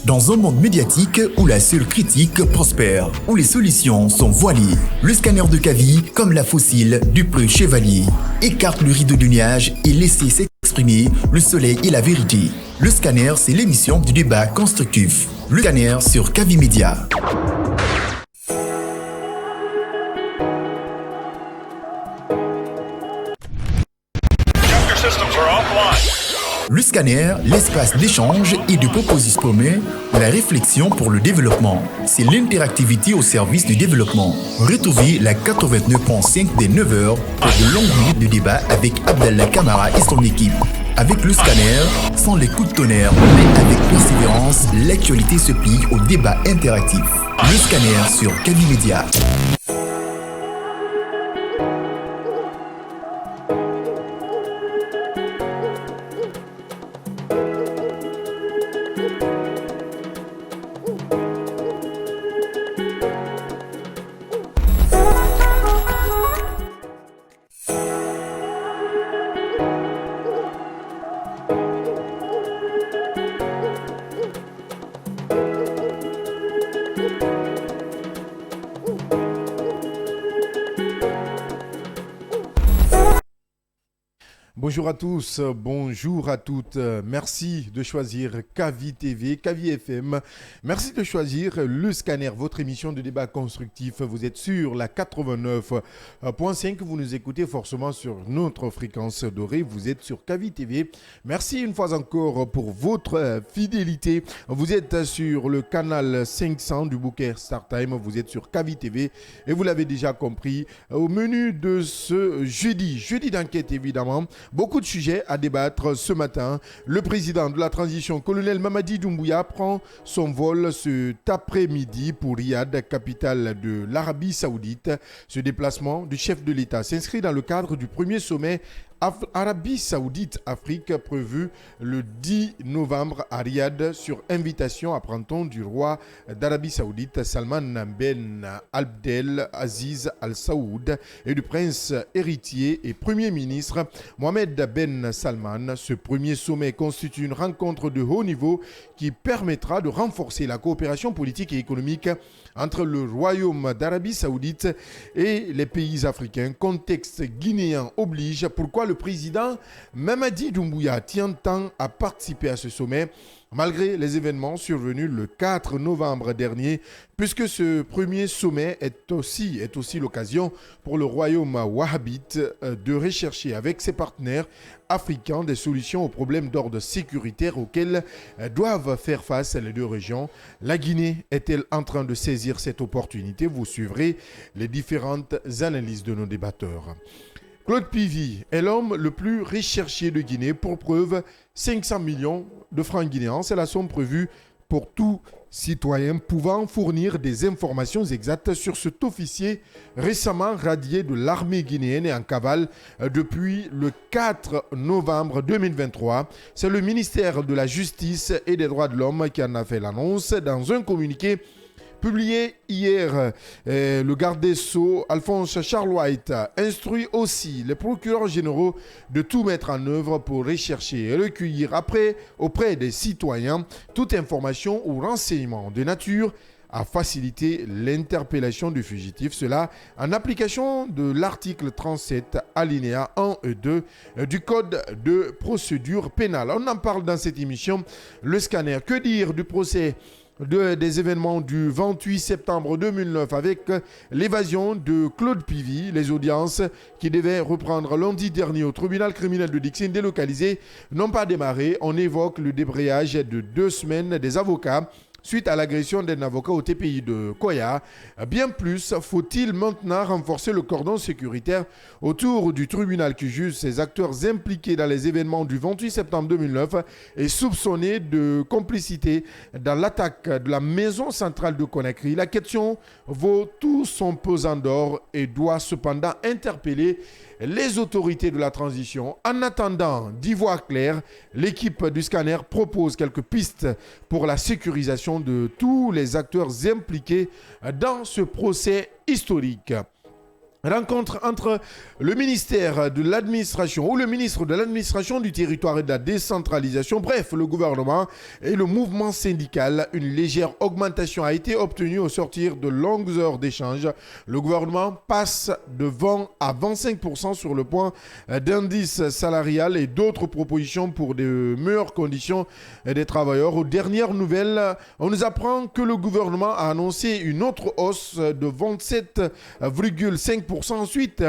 Dans un monde médiatique où la seule critique prospère, où les solutions sont voilées, le scanner de Kavi, comme la fossile du preux chevalier, écarte le rideau du nuage et laisse s'exprimer le soleil et la vérité. Le scanner, c'est l'émission du débat constructif. Le scanner sur Kavi Média. Le scanner, l'espace d'échange et de propositions communes, la réflexion pour le développement. C'est l'interactivité au service du développement. Retrouvez la 89.5 des 9h pour de longues minutes de débat avec Abdallah Kamara et son équipe. Avec le scanner, sans les coups de tonnerre, mais avec persévérance, l'actualité se plie au débat interactif. Le scanner sur Kavi Média. Bonjour à tous, bonjour à toutes. Merci de choisir Kavi TV, Kavi FM. Merci de choisir le scanner, votre émission de débat constructif. Vous êtes sur la 89.5. Vous nous écoutez forcément sur notre fréquence dorée. Vous êtes sur Kavi TV. Merci une fois encore pour votre fidélité. Vous êtes sur le canal 500 du Booker StarTime. Vous êtes sur Kavi TV. Et vous l'avez déjà compris, au menu de ce jeudi d'enquête évidemment. Beaucoup de sujets à débattre ce matin. Le président de la transition, colonel Mamadi Doumbouya, prend son vol cet après-midi pour Riyad, capitale de l'Arabie Saoudite. Ce déplacement du chef de l'État s'inscrit dans le cadre du premier sommet Arabie Saoudite-Afrique prévu le 10 novembre à Riyad sur invitation à printemps du roi d'Arabie Saoudite Salman Ben Abdel Aziz Al Saoud et du prince héritier et premier ministre Mohamed Ben Salman. Ce premier sommet constitue une rencontre de haut niveau qui permettra de renforcer la coopération politique et économique entre le royaume d'Arabie Saoudite et les pays africains. Contexte guinéen oblige. Pourquoi le président Mamadi Doumbouya tient tant à participer à ce sommet malgré les événements survenus le 4 novembre dernier, puisque ce premier sommet est aussi l'occasion pour le royaume wahhabite de rechercher avec ses partenaires africains des solutions aux problèmes d'ordre sécuritaire auxquels doivent faire face les deux régions. La Guinée est-elle en train de saisir cette opportunité? Vous suivrez les différentes analyses de nos débatteurs. Claude Pivy est l'homme le plus recherché de Guinée. Pour preuve, 500 millions de francs guinéens. C'est la somme prévue pour tout citoyen pouvant fournir des informations exactes sur cet officier récemment radié de l'armée guinéenne et en cavale depuis le 4 novembre 2023. C'est le ministère de la Justice et des Droits de l'Homme qui en a fait l'annonce dans un communiqué publié hier. Le garde des Sceaux, Alphonse Charles White, instruit aussi les procureurs généraux de tout mettre en œuvre pour rechercher et recueillir auprès des citoyens toute information ou renseignement de nature à faciliter l'interpellation du fugitif. Cela en application de l'article 37, alinéa 1 et 2 du Code de procédure pénale. On en parle dans cette émission. Le scanner. Que dire du procès des événements du 28 septembre 2009 avec l'évasion de Claude Pivy, les audiences qui devaient reprendre lundi dernier au tribunal criminel de Dixine délocalisé n'ont pas démarré. On évoque le débrayage de 2 semaines des avocats suite à l'agression d'un avocat au TPI de Koya. Bien plus, faut-il maintenant renforcer le cordon sécuritaire autour du tribunal qui juge ces acteurs impliqués dans les événements du 28 septembre 2009 et soupçonnés de complicité dans l'attaque de la maison centrale de Conakry. La question vaut tout son pesant d'or et doit cependant interpeller les autorités de la transition. En attendant d'y voir clair, l'équipe du scanner propose quelques pistes pour la sécurisation de tous les acteurs impliqués dans ce procès historique. Rencontre entre le ministère de l'administration ou le ministre de l'administration du territoire et de la décentralisation, bref, le gouvernement et le mouvement syndical. Une légère augmentation a été obtenue au sortir de longues heures d'échange. Le gouvernement passe de 20 à 25% sur le point d'indice salarial et d'autres propositions pour de meilleures conditions des travailleurs. Aux dernières nouvelles, on nous apprend que le gouvernement a annoncé une autre hausse de 27,5%. Ensuite,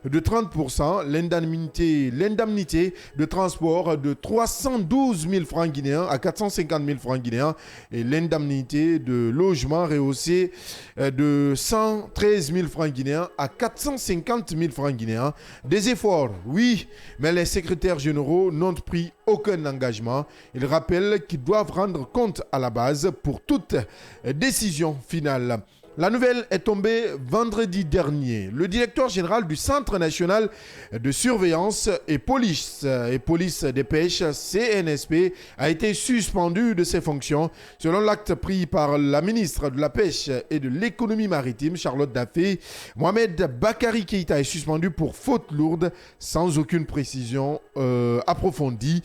de 30%, l'indemnité de transport de 312 000 francs guinéens à 450 000 francs guinéens et l'indemnité de logement rehaussée de 113 000 francs guinéens à 450 000 francs guinéens. Des efforts, oui, mais les secrétaires généraux n'ont pris aucun engagement. Ils rappellent qu'ils doivent rendre compte à la base pour toute décision finale. La nouvelle est tombée vendredi dernier. Le directeur général du Centre national de surveillance et police des pêches, CNSP, a été suspendu de ses fonctions. Selon l'acte pris par la ministre de la Pêche et de l'économie maritime, Charlotte Daffé, Mohamed Bakary Keïta est suspendu pour faute lourde, sans aucune précision approfondie.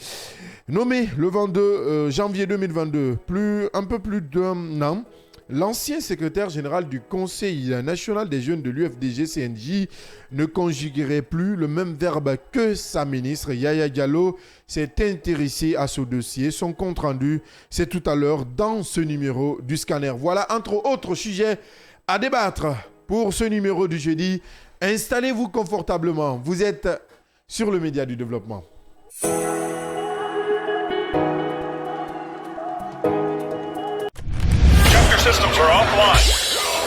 Nommé le 22 janvier 2022, un peu plus d'un an, l'ancien secrétaire général du Conseil national des jeunes de l'UFDG-CNJ ne conjuguerait plus le même verbe que sa ministre. Yaya Diallo s'est intéressé à ce dossier. Son compte-rendu, c'est tout à l'heure dans ce numéro du Scanner. Voilà, entre autres sujets à débattre pour ce numéro du jeudi. Installez-vous confortablement. Vous êtes sur le Média du Développement.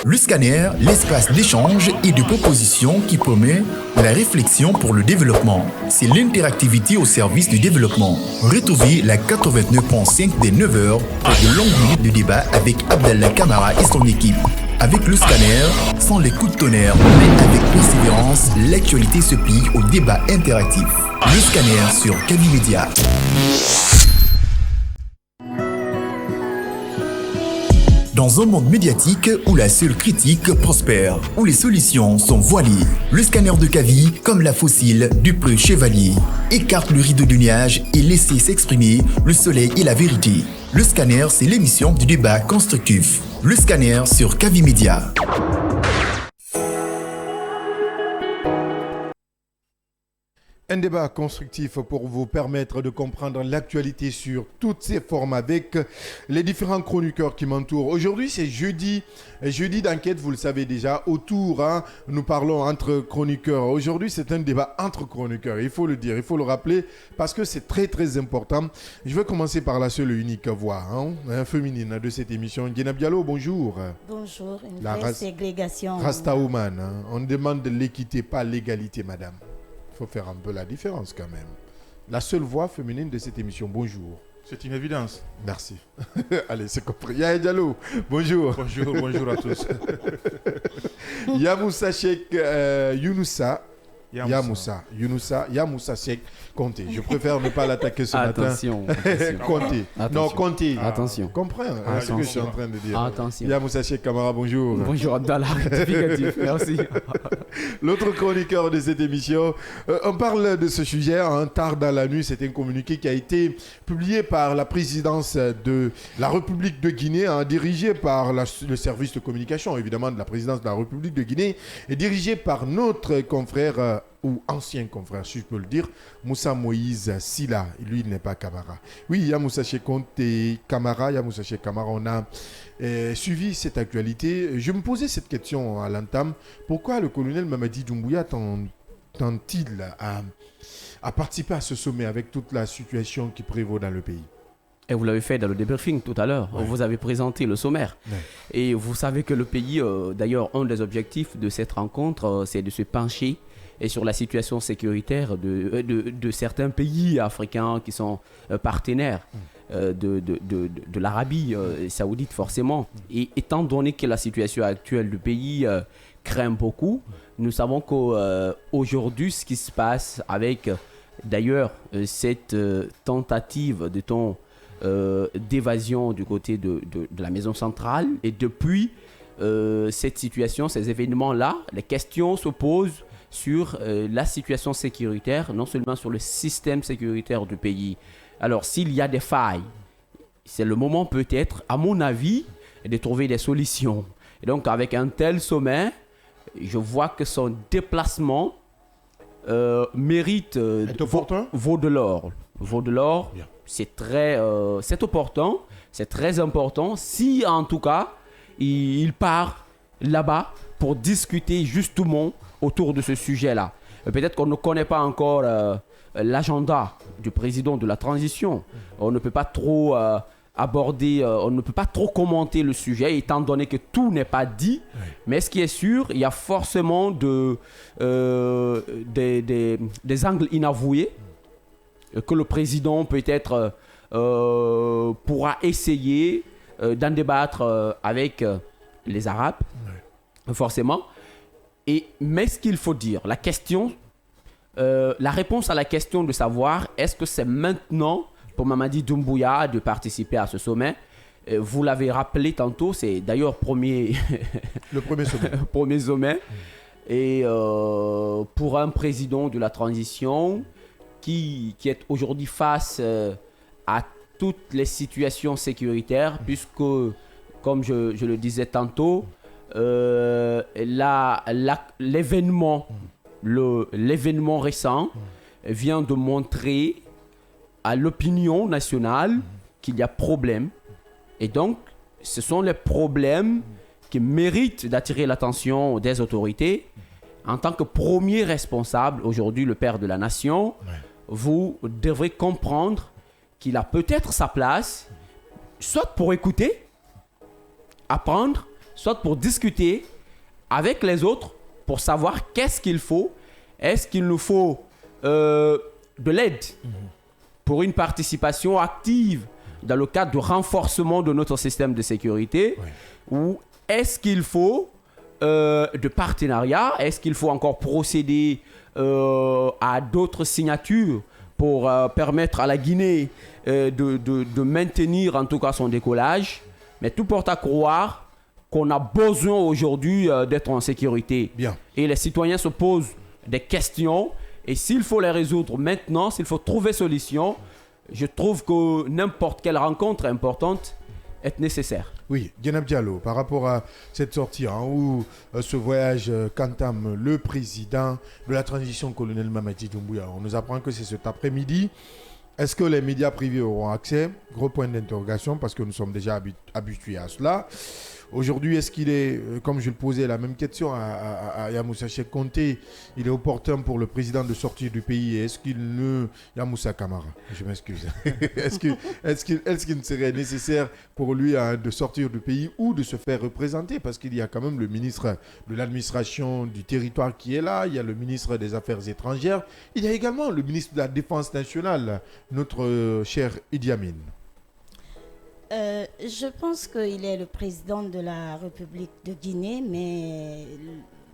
Le Scanner, l'espace d'échange et de propositions qui promet la réflexion pour le développement. C'est l'interactivité au service du développement. Retrouvez la 89.5 des 9h pour de longues minutes de débat avec Abdallah Kamara et son équipe. Avec le Scanner, sans les coups de tonnerre, mais avec persévérance, l'actualité se plie au débat interactif. Le Scanner sur Kavi Média. Dans un monde médiatique où la seule critique prospère, où les solutions sont voilées, le Scanner de Kavi, comme la fossile du preux chevalier, écarte le rideau du nuage et laisse s'exprimer le soleil et la vérité. Le Scanner, c'est l'émission du débat constructif. Le Scanner sur Kavi Média. Un débat constructif pour vous permettre de comprendre l'actualité sur toutes ses formes avec les différents chroniqueurs qui m'entourent. Aujourd'hui, c'est jeudi d'enquête, vous le savez déjà. Autour, nous parlons entre chroniqueurs. Aujourd'hui, c'est un débat entre chroniqueurs. Il faut le dire, il faut le rappeler parce que c'est très très important. Je vais commencer par la seule et unique voix féminine de cette émission. Djenab Diallo, bonjour. Bonjour, une vraie ségrégation. Rastaouman, on demande de l'équité, pas l'égalité, madame. Il faut faire un peu la différence quand même. La seule voix féminine de cette émission, bonjour. C'est une évidence. Merci. Allez, c'est compris. Yaya Diallo, bonjour. Bonjour à tous. Yamoussa Cheikh Yamoussa Cheikh Conté. Je préfère ne pas l'attaquer ce matin. Conté. Non, Conté. Attention. Comprends ce que je suis en train de dire. Attention. Yamoussa Cheikh Kamara, bonjour. Bonjour Abdallah. Merci. L'autre chroniqueur de cette émission, on parle de ce sujet tard dans la nuit. C'est un communiqué qui a été publié par la présidence de la République de Guinée, dirigé par le service de communication, évidemment, de la présidence de la République de Guinée, et dirigé par notre confrère ou ancien confrère, si je peux le dire, Moussa Moïse Silla. Lui, il n'est pas Kamara. Oui, il y a Moussa Chekonte Kamara, il y a Moussa Cheikh Kamara. On a suivi cette actualité. Je me posais cette question à l'entame. Pourquoi le colonel Mamadi Doumbouya tente-t-il à participer à ce sommet avec toute la situation qui prévaut dans le pays? Et vous l'avez fait dans le débriefing tout à l'heure. Ouais. Vous avez présenté le sommaire. Ouais. Et vous savez que le pays, d'ailleurs, un des objectifs de cette rencontre, c'est de se pencher et sur la situation sécuritaire de certains pays africains qui sont partenaires de l'Arabie saoudite, forcément. Et étant donné que la situation actuelle du pays craint beaucoup, nous savons qu'aujourd'hui, ce qui se passe avec, d'ailleurs, cette tentative d'évasion du côté de la maison centrale, et depuis cette situation, ces événements-là, les questions se posent sur la situation sécuritaire, non seulement sur le système sécuritaire du pays. Alors, s'il y a des failles, c'est le moment peut-être, à mon avis, de trouver des solutions. Et donc, avec un tel sommet, je vois que son déplacement mérite vaut de l'or. Vaut de l'or, c'est opportun, c'est très important. Si, en tout cas, il part là-bas pour discuter justement autour de ce sujet-là. Peut-être qu'on ne connaît pas encore l'agenda du président de la transition. On ne peut pas trop aborder, on ne peut pas trop commenter le sujet étant donné que tout n'est pas dit. Oui. Mais ce qui est sûr, il y a forcément des angles inavoués que le président peut-être pourra essayer d'en débattre avec les Arabes, forcément. Mais ce qu'il faut dire, la réponse à la question de savoir est-ce que c'est maintenant pour Mamadi Doumbouya de participer à ce sommet. Vous l'avez rappelé tantôt, c'est d'ailleurs le premier sommet. Et pour un président de la transition qui est aujourd'hui face à toutes les situations sécuritaires, puisque, comme je le disais tantôt, l'événement récent vient de montrer à l'opinion nationale qu'il y a problème. Et donc, ce sont les problèmes qui méritent d'attirer l'attention des autorités. En tant que premier responsable, aujourd'hui le père de la nation, vous devrez comprendre qu'il a peut-être sa place, soit pour écouter, apprendre, soit pour discuter avec les autres, pour savoir qu'est-ce qu'il faut. Est-ce qu'il nous faut de l'aide pour une participation active dans le cadre du renforcement de notre système de sécurité, ou est-ce qu'il faut de partenariat? Est-ce qu'il faut encore procéder à d'autres signatures pour permettre à la Guinée de maintenir en tout cas son décollage? Mais tout porte à croire qu'on a besoin aujourd'hui d'être en sécurité. Bien. Et les citoyens se posent des questions. Et s'il faut les résoudre maintenant, s'il faut trouver solution, je trouve que n'importe quelle rencontre importante est nécessaire. Oui, Djenab Diallo, par rapport à cette sortie ou ce voyage qu'entame le président de la transition, colonel Mamadi Doumbouya, on nous apprend que c'est cet après-midi. Est-ce que les médias privés auront accès? Gros point d'interrogation parce que nous sommes déjà habitués à cela. Aujourd'hui, est-ce qu'il est, comme je le posais la même question à Yamoussa Cheikh Konté, il est opportun pour le président de sortir du pays? Est-ce qu'il ne... Yamoussa Kamara, je m'excuse. Est-ce qu'il ne serait nécessaire pour lui de sortir du pays ou de se faire représenter? Parce qu'il y a quand même le ministre de l'administration du territoire qui est là, il y a le ministre des Affaires étrangères, il y a également le ministre de la Défense nationale, notre cher Idi Amin. Je pense qu'il est le président de la République de Guinée, mais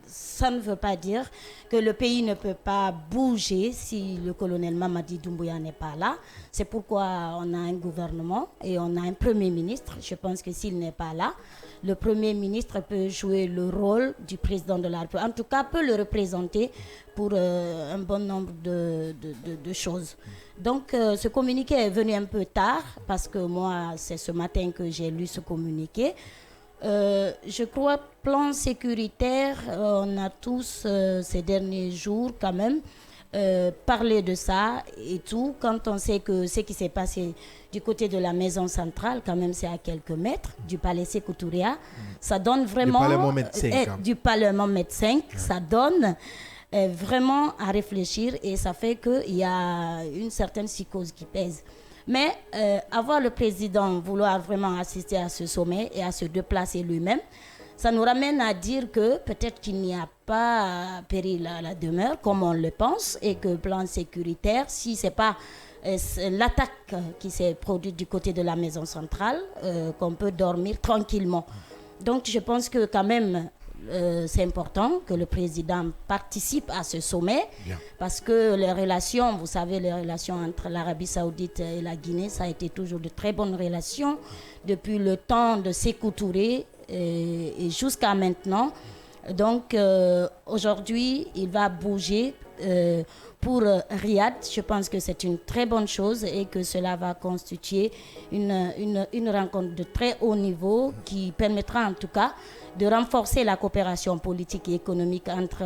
ça ne veut pas dire que le pays ne peut pas bouger si le colonel Mamadi Doumbouya n'est pas là. C'est pourquoi on a un gouvernement et on a un premier ministre. Je pense que s'il n'est pas là, le premier ministre peut jouer le rôle du président de la République. En tout cas, peut le représenter pour un bon nombre de choses. Donc, ce communiqué est venu un peu tard parce que moi, c'est ce matin que j'ai lu ce communiqué. Je crois, plan sécuritaire, on a tous ces derniers jours quand même parlé de ça et tout. Quand on sait que ce qui s'est passé du côté de la maison centrale, quand même c'est à quelques mètres du palais Sékou Touréa, ça donne vraiment... Du Parlement Med 5. Du Parlement Med 5, ça donne... vraiment à réfléchir et ça fait qu'il y a une certaine psychose qui pèse. Mais avoir le président vouloir vraiment assister à ce sommet et à se déplacer lui-même, ça nous ramène à dire que peut-être qu'il n'y a pas péril à la demeure comme on le pense et que plan sécuritaire, si ce n'est pas l'attaque qui s'est produite du côté de la maison centrale, qu'on peut dormir tranquillement. Donc je pense que quand même... c'est important que le président participe à ce sommet. Bien. Parce que les relations, vous savez, les relations entre l'Arabie Saoudite et la Guinée, ça a été toujours de très bonnes relations depuis le temps de Sékou Touré et jusqu'à maintenant. Donc aujourd'hui, il va bouger pour Riyad. Je pense que c'est une très bonne chose et que cela va constituer une rencontre de très haut niveau qui permettra en tout cas de renforcer la coopération politique et économique entre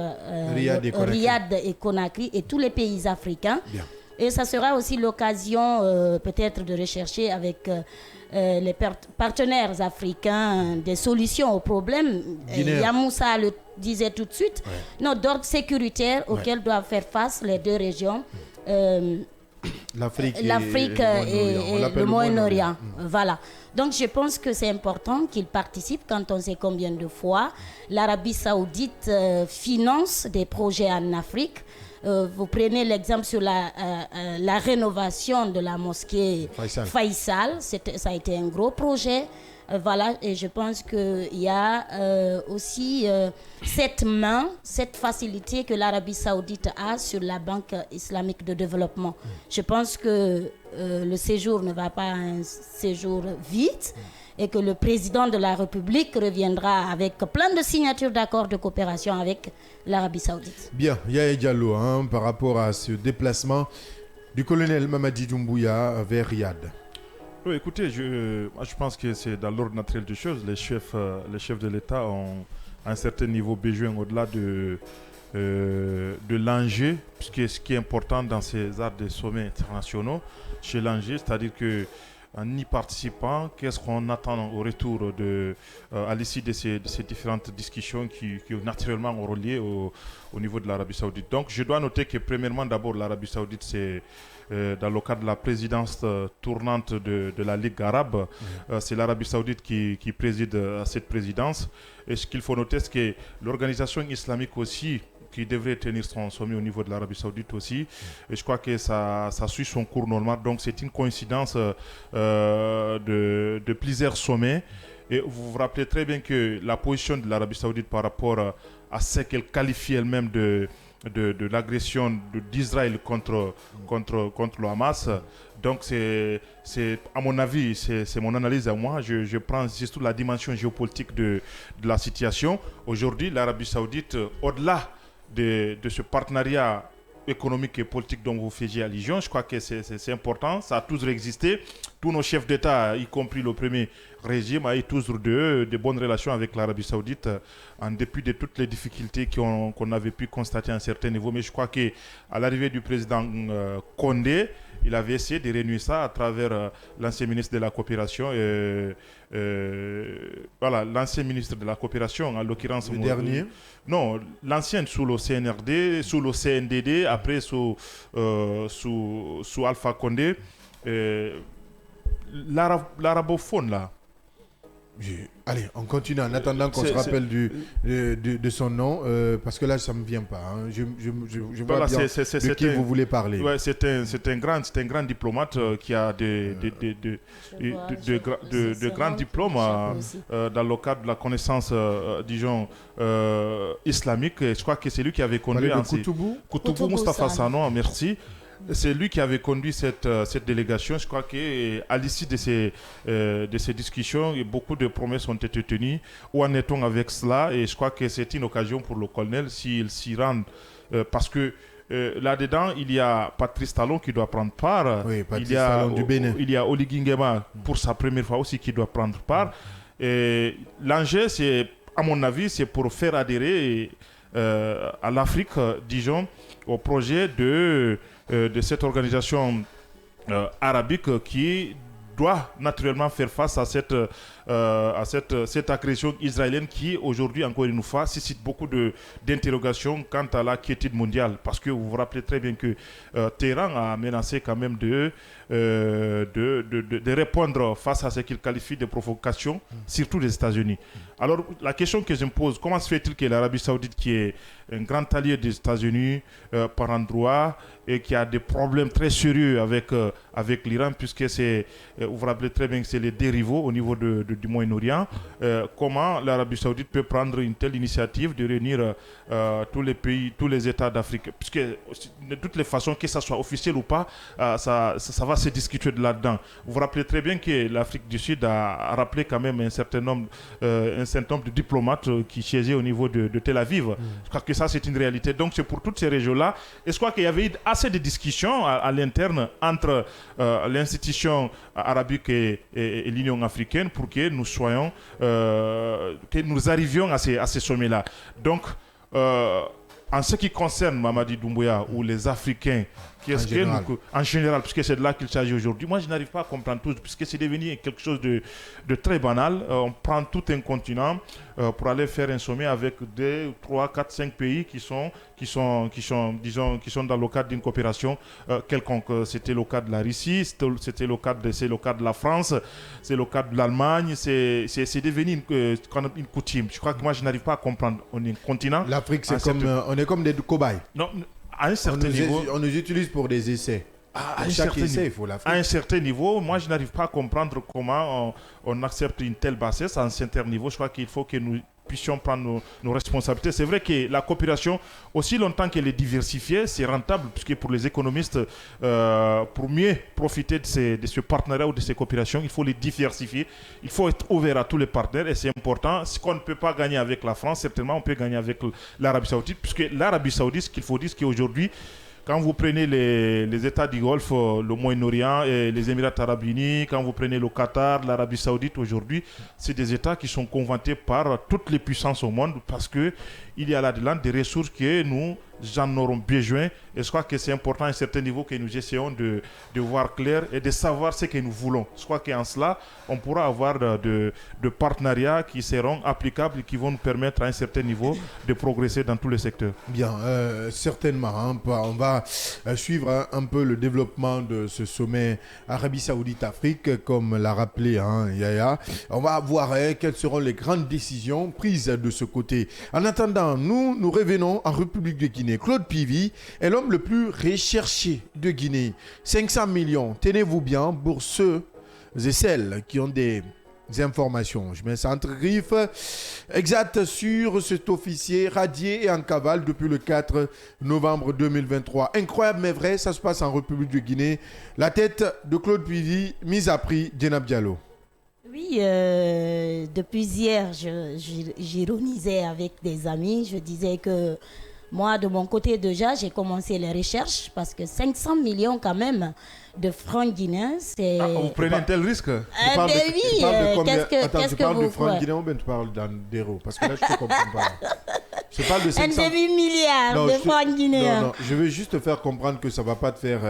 Riyad et Conakry et tous les pays africains. Bien. Et ça sera aussi l'occasion peut-être de rechercher avec les partenaires africains des solutions aux problèmes. Yamoussa le disait tout de suite, d'ordre sécuritaire auquel doivent faire face les deux régions, l'Afrique et le Moyen-Orient. Voilà. Donc je pense que c'est important qu'ils participent quand on sait combien de fois l'Arabie Saoudite finance des projets en Afrique. Vous prenez l'exemple sur la rénovation de la mosquée Faisal. Ça a été un gros projet. Voilà, et je pense qu'il y a aussi cette facilité que l'Arabie Saoudite a sur la Banque islamique de développement. Je pense que le séjour ne va pas un séjour vite et que le président de la République reviendra avec plein de signatures d'accords de coopération avec l'Arabie Saoudite. Bien, Yaya Diallo, par rapport à ce déplacement du colonel Mamadi Doumbouya vers Riyad. Oui, écoutez, je pense que c'est dans l'ordre naturel des choses. Les chefs de l'État ont à un certain niveau besoin au-delà de l'enjeu, puisque ce qui est important dans ces arts de sommets internationaux, chez l'enjeu, c'est-à-dire que en y participant, qu'est-ce qu'on attend au retour à l'issue de ces différentes discussions qui naturellement auront lieu au niveau de l'Arabie Saoudite. Donc je dois noter que premièrement d'abord l'Arabie Saoudite c'est dans le cadre de la présidence tournante de la Ligue arabe, c'est l'Arabie Saoudite qui préside à cette présidence. Et ce qu'il faut noter, c'est que l'organisation islamique aussi, qui devrait tenir son sommet au niveau de l'Arabie Saoudite aussi. Et je crois que ça suit son cours normal. Donc c'est une coïncidence de plusieurs sommets. Et vous vous rappelez très bien que la position de l'Arabie Saoudite par rapport à ce qu'elle qualifie elle-même de l'agression d'Israël contre le Hamas. Donc c'est à mon avis, c'est mon analyse à moi. Je prends surtout la dimension géopolitique de la situation. Aujourd'hui, l'Arabie Saoudite, au-delà de ce partenariat économique et politique dont vous faisiez allusion, je crois que c'est important, ça a toujours existé. Tous nos chefs d'État, y compris le premier régime, ont eu toujours de bonnes relations avec l'Arabie Saoudite, en dépit de toutes les difficultés qu'on avait pu constater à un certain niveau. Mais je crois qu'à l'arrivée du président Condé, il avait essayé de renouer ça à travers l'ancien ministre de la coopération. Voilà, l'ancien ministre de la coopération, en l'occurrence. Le dernier? Non, l'ancien sous le CNRD, sous le CNDD, après sous Alpha Condé. L'arabophone là. Allez, on continue en attendant qu'on se rappelle de son nom, parce que là, ça ne me vient pas. Hein. Je vois bien de qui vous voulez parler. Ouais, c'est un grand diplomate qui a de grands diplômes dans le cadre de la connaissance, disons, islamique. Je crois que c'est lui qui avait conduit... Koutoubou Moustapha Sanon, merci. C'est lui qui avait conduit cette délégation. Je crois qu'à l'issue de ces discussions, beaucoup de promesses ont été tenues. Où en est-on avec cela? Et je crois que c'est une occasion pour le colonel s'il s'y rend. Parce que là-dedans, il y a Patrice Talon qui doit prendre part. Oui, Patrice Talon du Bénin. Il y a Oligui Nguema pour sa première fois aussi qui doit prendre part. Et l'enjeu, à mon avis, c'est pour faire adhérer à l'Afrique, disons, au projet de cette organisation arabique qui doit naturellement faire face à cette agression israélienne qui, aujourd'hui, encore une fois, suscite beaucoup d'interrogations quant à la quiétude mondiale. Parce que vous vous rappelez très bien que Téhéran a menacé quand même de répondre face à ce qu'il qualifie de provocation, surtout des États-Unis. Alors, la question que je me pose, comment se fait-il que l'Arabie Saoudite, qui est un grand allié des États-Unis par endroit et qui a des problèmes très sérieux avec l'Iran, puisque c'est vous vous rappelez très bien que c'est les dérivaux au niveau du Moyen-Orient. Comment l'Arabie Saoudite peut prendre une telle initiative de réunir tous les pays, tous les États d'Afrique, puisque de toutes les façons, que ça soit officiel ou pas, ça va se discuter de là-dedans. Vous vous rappelez très bien que l'Afrique du Sud a rappelé quand même un certain nombre de diplomates qui siégeaient au niveau de Tel Aviv. Je crois que ça, c'est une réalité. Donc, c'est pour toutes ces régions-là. Et je crois qu'il y avait eu assez de discussions à l'interne entre l'institution arabique et l'Union africaine pour que nous soyons, que nous arrivions à ces sommets-là. Donc, en ce qui concerne Mamadi Doumbouya ou les Africains, en général, puisque c'est de là qu'il s'agit aujourd'hui, moi je n'arrive pas à comprendre tout, puisque c'est devenu quelque chose de très banal. On prend tout un continent pour aller faire un sommet avec 2, 3, 4, 5 pays qui sont dans le cadre d'une coopération quelconque. C'était le cas de la Russie, c'est le cas de la France, c'est le cas de l'Allemagne, c'est devenu une coutume. Je crois que moi je n'arrive pas à comprendre. On est un continent. L'Afrique, on est comme des cobayes. Non, à un certain niveau, on nous utilise pour des essais. À chaque essai, il faut l'Afrique. À un certain niveau, moi je n'arrive pas à comprendre comment on accepte une telle bassesse. À un certain niveau, je crois qu'il faut que nous puissions prendre nos responsabilités. C'est vrai que la coopération, aussi longtemps qu'elle est diversifiée, c'est rentable, puisque pour les économistes, pour mieux profiter de ce partenariat ou de ces coopérations, il faut les diversifier. Il faut être ouvert à tous les partenaires et c'est important. Ce qu'on ne peut pas gagner avec la France, certainement on peut gagner avec l'Arabie Saoudite, puisque l'Arabie Saoudite, ce qu'il faut dire, c'est qu'aujourd'hui, quand vous prenez les États du Golfe, le Moyen-Orient et les Émirats arabes unis, quand vous prenez le Qatar, l'Arabie Saoudite aujourd'hui, c'est des États qui sont convoités par toutes les puissances au monde parce qu'il y a là-dedans des ressources que nous en aurons besoin. Et je crois que c'est important à un certain niveau que nous essayons de voir clair et de savoir ce que nous voulons. Je crois qu'en cela, on pourra avoir de partenariats qui seront applicables et qui vont nous permettre à un certain niveau de progresser dans tous les secteurs. Bien, certainement. Hein, on va suivre un peu le développement de ce sommet Arabie Saoudite-Afrique, comme l'a rappelé Yaya. On va voir quelles seront les grandes décisions prises de ce côté. En attendant, nous revenons en République de Guinée. Claude Pivy est l'homme le plus recherché de Guinée. 500 millions, tenez-vous bien, pour ceux et celles qui ont des informations. Je mets ça entre griffes exactes sur cet officier radié et en cavale depuis le 4 novembre 2023. Incroyable mais vrai, ça se passe en République de Guinée. La tête de Claude Pivy, mise à prix, Djenab Diallo. Oui, depuis hier, j'ironisais avec des amis. Je disais que moi, de mon côté déjà, j'ai commencé les recherches parce que 500 millions quand même de francs guinéens, c'est... vous prenez un tel risque? Tu parles de francs guinéens ou bien tu parles d'euros? Parce que là, je ne te comprends pas. Je parle de 500... Un demi-milliard de francs guinéens. Non, je veux juste te faire comprendre que ça ne va pas te faire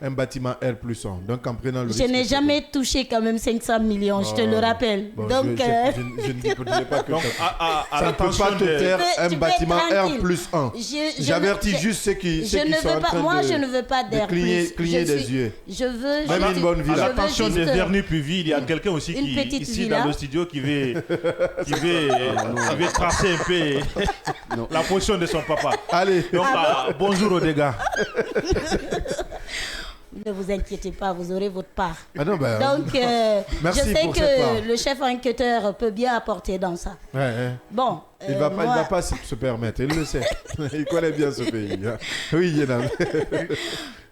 un bâtiment R+1. Donc, en prenant le risque... Je n'ai jamais touché quand même 500 millions, je te le rappelle. Bon, donc, je ne dirais pas que ça ne peut pas te faire un bâtiment R+1. J'avertis juste ceux qui sont en train moi, je ne veux pas d'R+. Cligner des yeux. Je veux même une bonne villa. À l'attention des Vernu Puvy, il y a quelqu'un aussi qui ici dans le studio qui veut tracer un peu la position de son papa. Allez. Donc, bonjour aux dégâts. Ne vous inquiétez pas, vous aurez votre part. Donc, je sais que le chef enquêteur peut bien apporter dans ça. Bon, il ne va pas se permettre, il le sait. Il connaît bien ce pays. Oui, Yenam.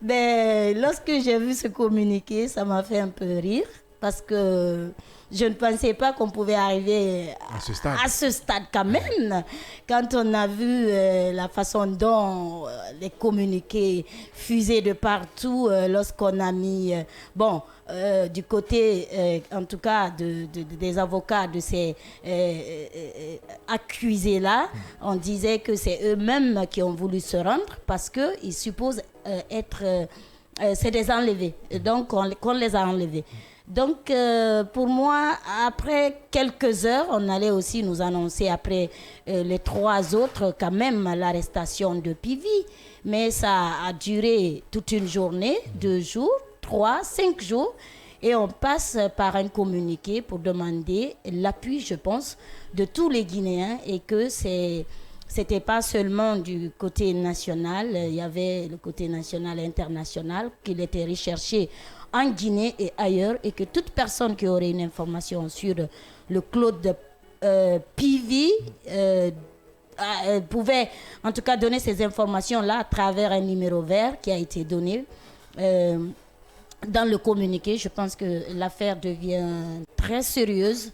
Mais lorsque j'ai vu ce communiqué, ça m'a fait un peu rire parce que je ne pensais pas qu'on pouvait arriver à ce stade quand même. Quand on a vu la façon dont les communiqués fusaient de partout, lorsqu'on a mis... du côté, en tout cas, des avocats de ces accusés-là, on disait que c'est eux-mêmes qui ont voulu se rendre parce qu'ils supposent être... c'est des enlevés. Donc, qu'on les a enlevés. Donc, pour moi, après quelques heures, on allait aussi nous annoncer, après les 3 autres, quand même, l'arrestation de Pivy. Mais ça a duré toute une journée, 2 jours, 3, 5 jours. Et on passe par un communiqué pour demander l'appui, je pense, de tous les Guinéens et que c'était pas seulement du côté national, il y avait le côté national et international, qu'il était recherché en Guinée et ailleurs, et que toute personne qui aurait une information sur le Claude Pivi pouvait en tout cas donner ces informations-là à travers un numéro vert qui a été donné dans le communiqué. Je pense que l'affaire devient très sérieuse,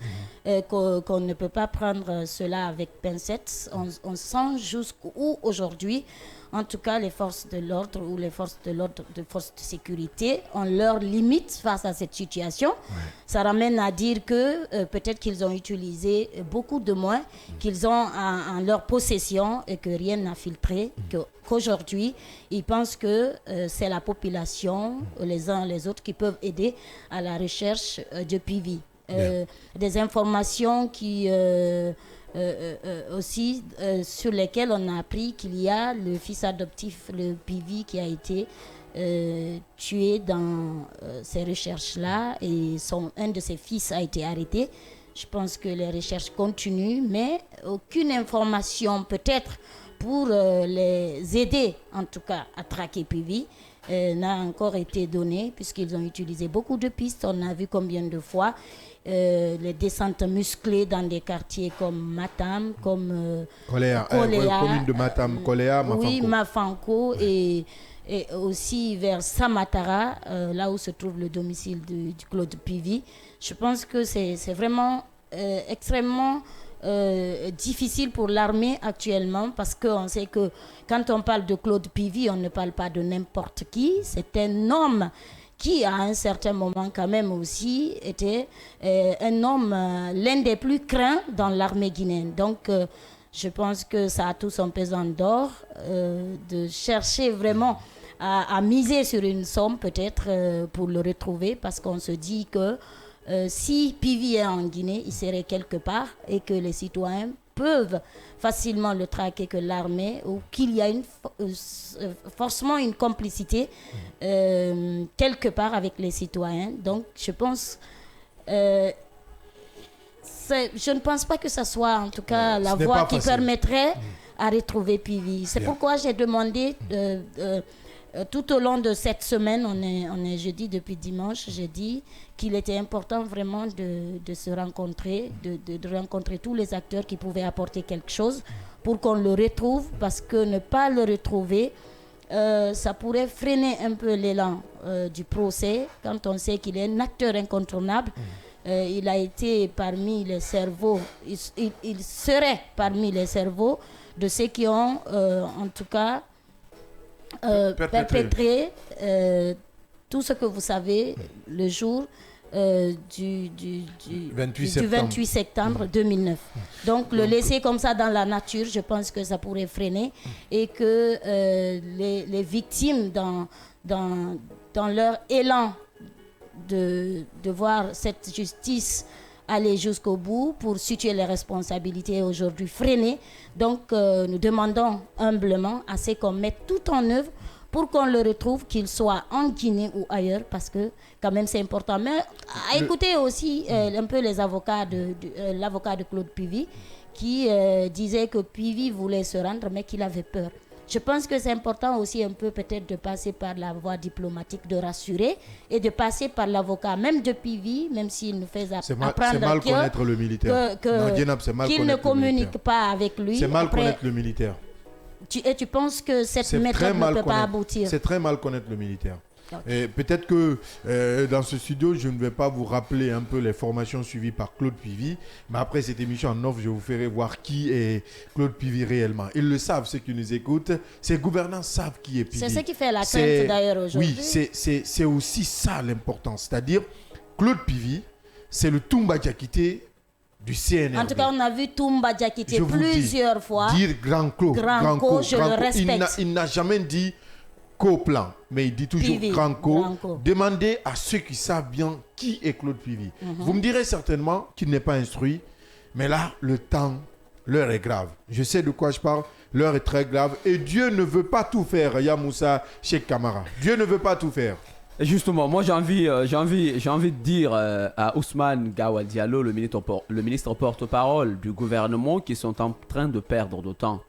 qu'on ne peut pas prendre cela avec pincettes. On sent jusqu'où aujourd'hui, en tout cas les forces de l'ordre ou les forces de l'ordre, de forces de sécurité, ont leurs limites face à cette situation. Ça ramène à dire que peut-être qu'ils ont utilisé beaucoup de moyens qu'ils ont en leur possession et que rien n'a filtré, qu'aujourd'hui ils pensent que c'est la population, les uns les autres, qui peuvent aider à la recherche de Pivi. Des informations qui aussi sur lesquelles on a appris qu'il y a le fils adoptif, le Pivi, qui a été tué dans ces recherches-là, et un de ses fils a été arrêté. Je pense que les recherches continuent, mais aucune information peut-être pour les aider en tout cas à traquer Pivi n'a encore été donnée, puisqu'ils ont utilisé beaucoup de pistes. On a vu combien de fois les descentes musclées dans des quartiers comme Matam, comme Koléa, commune de Matam, Koléa, Mafanko. Oui, Mafanko, et aussi vers Samatara, là où se trouve le domicile du Claude Pivi. Je pense que c'est vraiment extrêmement difficile pour l'armée actuellement, parce qu'on sait que quand on parle de Claude Pivi, on ne parle pas de n'importe qui. C'est un homme qui à un certain moment quand même aussi était un homme, l'un des plus craints dans l'armée guinéenne. Donc je pense que ça a tout son pesant d'or de chercher vraiment à miser sur une somme peut-être pour le retrouver, parce qu'on se dit que si Pivi est en Guinée, il serait quelque part, et que les citoyens peuvent facilement le traquer, que l'armée, ou qu'il y a forcément une complicité quelque part avec les citoyens. Donc je pense, je ne pense pas que ce soit en tout cas la voie qui permettrait à retrouver Pivi. C'est pourquoi j'ai demandé tout au long de cette semaine, on est jeudi depuis dimanche, j'ai dit qu'il était important vraiment de se rencontrer, de rencontrer tous les acteurs qui pouvaient apporter quelque chose pour qu'on le retrouve, parce que ne pas le retrouver, ça pourrait freiner un peu l'élan du procès, quand on sait qu'il est un acteur incontournable. Il a été parmi les cerveaux, il serait parmi les cerveaux de ceux qui ont en tout cas perpétrer tout ce que vous savez le jour du 28 septembre 2009. Donc le laisser comme ça dans la nature, je pense que ça pourrait freiner, et que les victimes dans leur élan de voir cette justice aller jusqu'au bout pour situer les responsabilités aujourd'hui freinées. Donc nous demandons humblement à ce qu'on mette tout en œuvre pour qu'on le retrouve, qu'il soit en Guinée ou ailleurs, parce que quand même c'est important. Mais à écouter aussi un peu les avocats l'avocat de Claude Pivi, qui disait que Pivi voulait se rendre mais qu'il avait peur. Je pense que c'est important aussi un peu peut-être de passer par la voie diplomatique, de rassurer, et de passer par l'avocat, même de Pivi, même s'il nous fait apprendre c'est mal connaître le militaire. Qu'il ne communique pas avec lui. C'est mal connaître le militaire. Et tu penses que cette méthode ne peut pas aboutir? C'est très mal connaître le militaire. Et peut-être que dans ce studio, je ne vais pas vous rappeler un peu les formations suivies par Claude Pivi, mais après cette émission en off, je vous ferai voir qui est Claude Pivi réellement. Ils le savent, ceux qui nous écoutent. Ces gouvernants savent qui est Pivi. C'est ce qui fait la crainte d'ailleurs aujourd'hui. Oui, c'est aussi ça l'importance. C'est-à-dire, Claude Pivi, c'est le Toumba Diakité du CNRD. En tout cas, on a vu Toumba Diakité plusieurs fois. Dire Grand Claude, je le respecte. Il n'a jamais dit co-plan, mais il dit toujours Granco. Demandez à ceux qui savent bien qui est Claude Pivi. Vous me direz certainement qu'il n'est pas instruit, mais là, l'heure est grave. Je sais de quoi je parle, l'heure est très grave, et Dieu ne veut pas tout faire, Yamoussa Cheikh Kamara. Dieu ne veut pas tout faire. Et justement, moi j'ai envie de dire à Ousmane Gawal Diallo, le ministre porte-parole du gouvernement, qui sont en train de perdre de temps.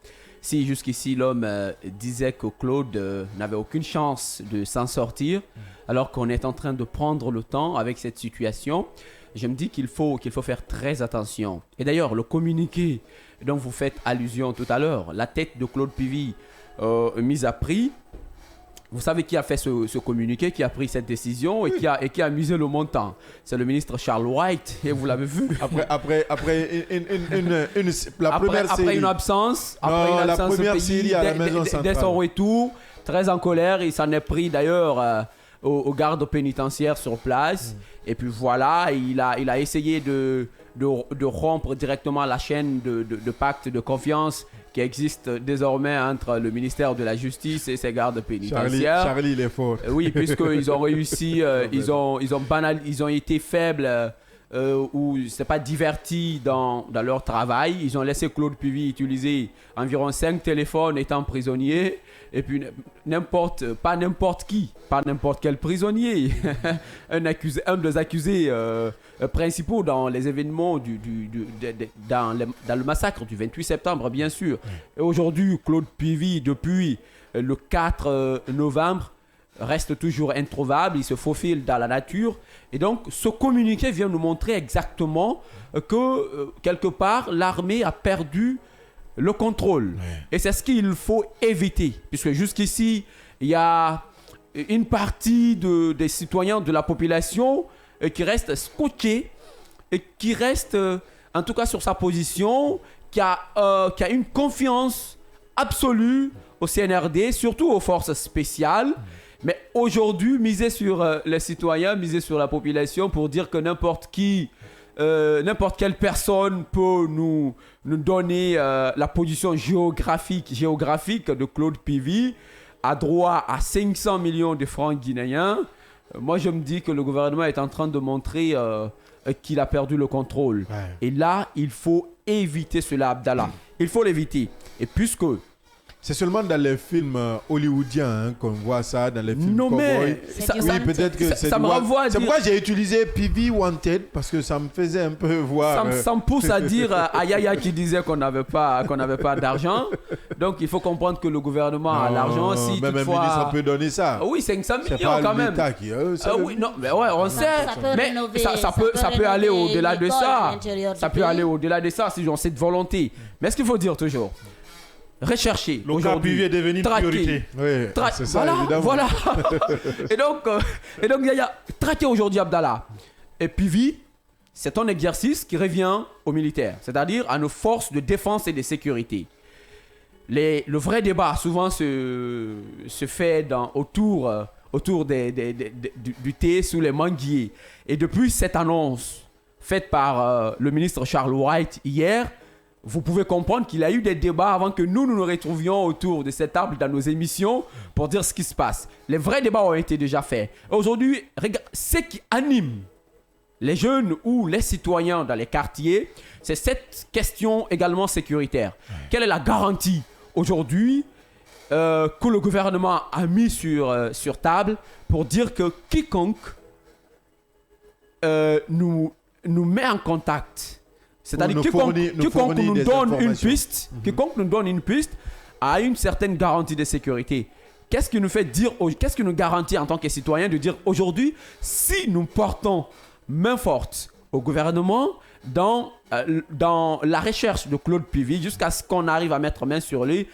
Si jusqu'ici l'homme disait que Claude n'avait aucune chance de s'en sortir, alors qu'on est en train de prendre le temps avec cette situation, je me dis qu'il faut faire très attention. Et d'ailleurs, le communiqué dont vous faites allusion tout à l'heure, la tête de Claude Pivy mise à prix, vous savez qui a fait ce communiqué, qui a pris cette décision et qui a misé le montant. C'est le ministre Charles White, et vous l'avez vu. Après une absence, la première série à la maison centrale. Dès son retour, très en colère, il s'en est pris d'ailleurs aux gardes pénitentiaires sur place. Et puis voilà, il a essayé de rompre directement la chaîne de pacte de confiance qui existe désormais entre le ministère de la Justice et ses gardes pénitentiaires. Charlie, il est fort. Oui, puisqu'ils ont réussi, ils ont été faibles ou c'est pas divertis dans leur travail. Ils ont laissé Claude Pivy utiliser environ 5 téléphones étant prisonnier. Et puis pas n'importe quel prisonnier, un des accusés principaux dans les événements dans le massacre du 28 septembre, bien sûr. Et aujourd'hui, Claude Pivy, depuis le 4 novembre, reste toujours introuvable, il se faufile dans la nature. Et donc, ce communiqué vient nous montrer exactement que, quelque part, l'armée a perdu le contrôle. Et c'est ce qu'il faut éviter. Puisque jusqu'ici, il y a une partie des citoyens de la population qui reste scotché et qui reste, en tout cas sur sa position, qui a une confiance absolue au CNRD, surtout aux forces spéciales. Mais aujourd'hui, miser sur les citoyens, miser sur la population pour dire que n'importe quelle personne peut nous donner la position géographique de Claude Pivy, a droit à 500 millions de francs guinéens. Moi, je me dis que le gouvernement est en train de montrer qu'il a perdu le contrôle. Ouais. Et là, il faut éviter cela, Abdallah. Il faut l'éviter. Et puisque... C'est seulement dans les films hollywoodiens qu'on voit ça, dans les films cowboys. Oui, peut-être que ça me renvoie à dire... C'est pourquoi j'ai utilisé PV Wanted, parce que ça me faisait un peu voir... Ça me pousse à dire à Yaya qui disait qu'on n'avait pas d'argent. Donc, il faut comprendre que le gouvernement a l'argent. Si même toutefois... un ministre peut donner ça. Oui, 500 millions quand même. Oui, non, mais ouais, on sait. Mais ça peut aller au-delà de ça. Ça peut aller au-delà de ça si on a cette volonté. Mais ce qu'il faut dire toujours... Rechercher aujourd'hui, est devenu priorité. Oui, c'est ça, voilà. et donc il y a traquer aujourd'hui Abdallah. Et Pivy, c'est un exercice qui revient aux militaires, c'est-à-dire à nos forces de défense et de sécurité. Le vrai débat souvent se fait autour du thé sous les manguiers. Et depuis cette annonce faite par le ministre Charles White hier, vous pouvez comprendre qu'il y a eu des débats avant que nous nous retrouvions autour de cette table dans nos émissions pour dire ce qui se passe. Les vrais débats ont été déjà faits. Aujourd'hui, ce qui anime les jeunes ou les citoyens dans les quartiers, c'est cette question également sécuritaire. Quelle est la garantie aujourd'hui que le gouvernement a mis sur table pour dire que quiconque nous met en contact, c'est-à-dire quiconque nous donne une piste a une certaine garantie de sécurité. Qu'est-ce qui nous garantit en tant que citoyens de dire aujourd'hui, si nous portons main forte au gouvernement dans la recherche de Claude Pivy jusqu'à ce qu'on arrive à mettre main sur lui,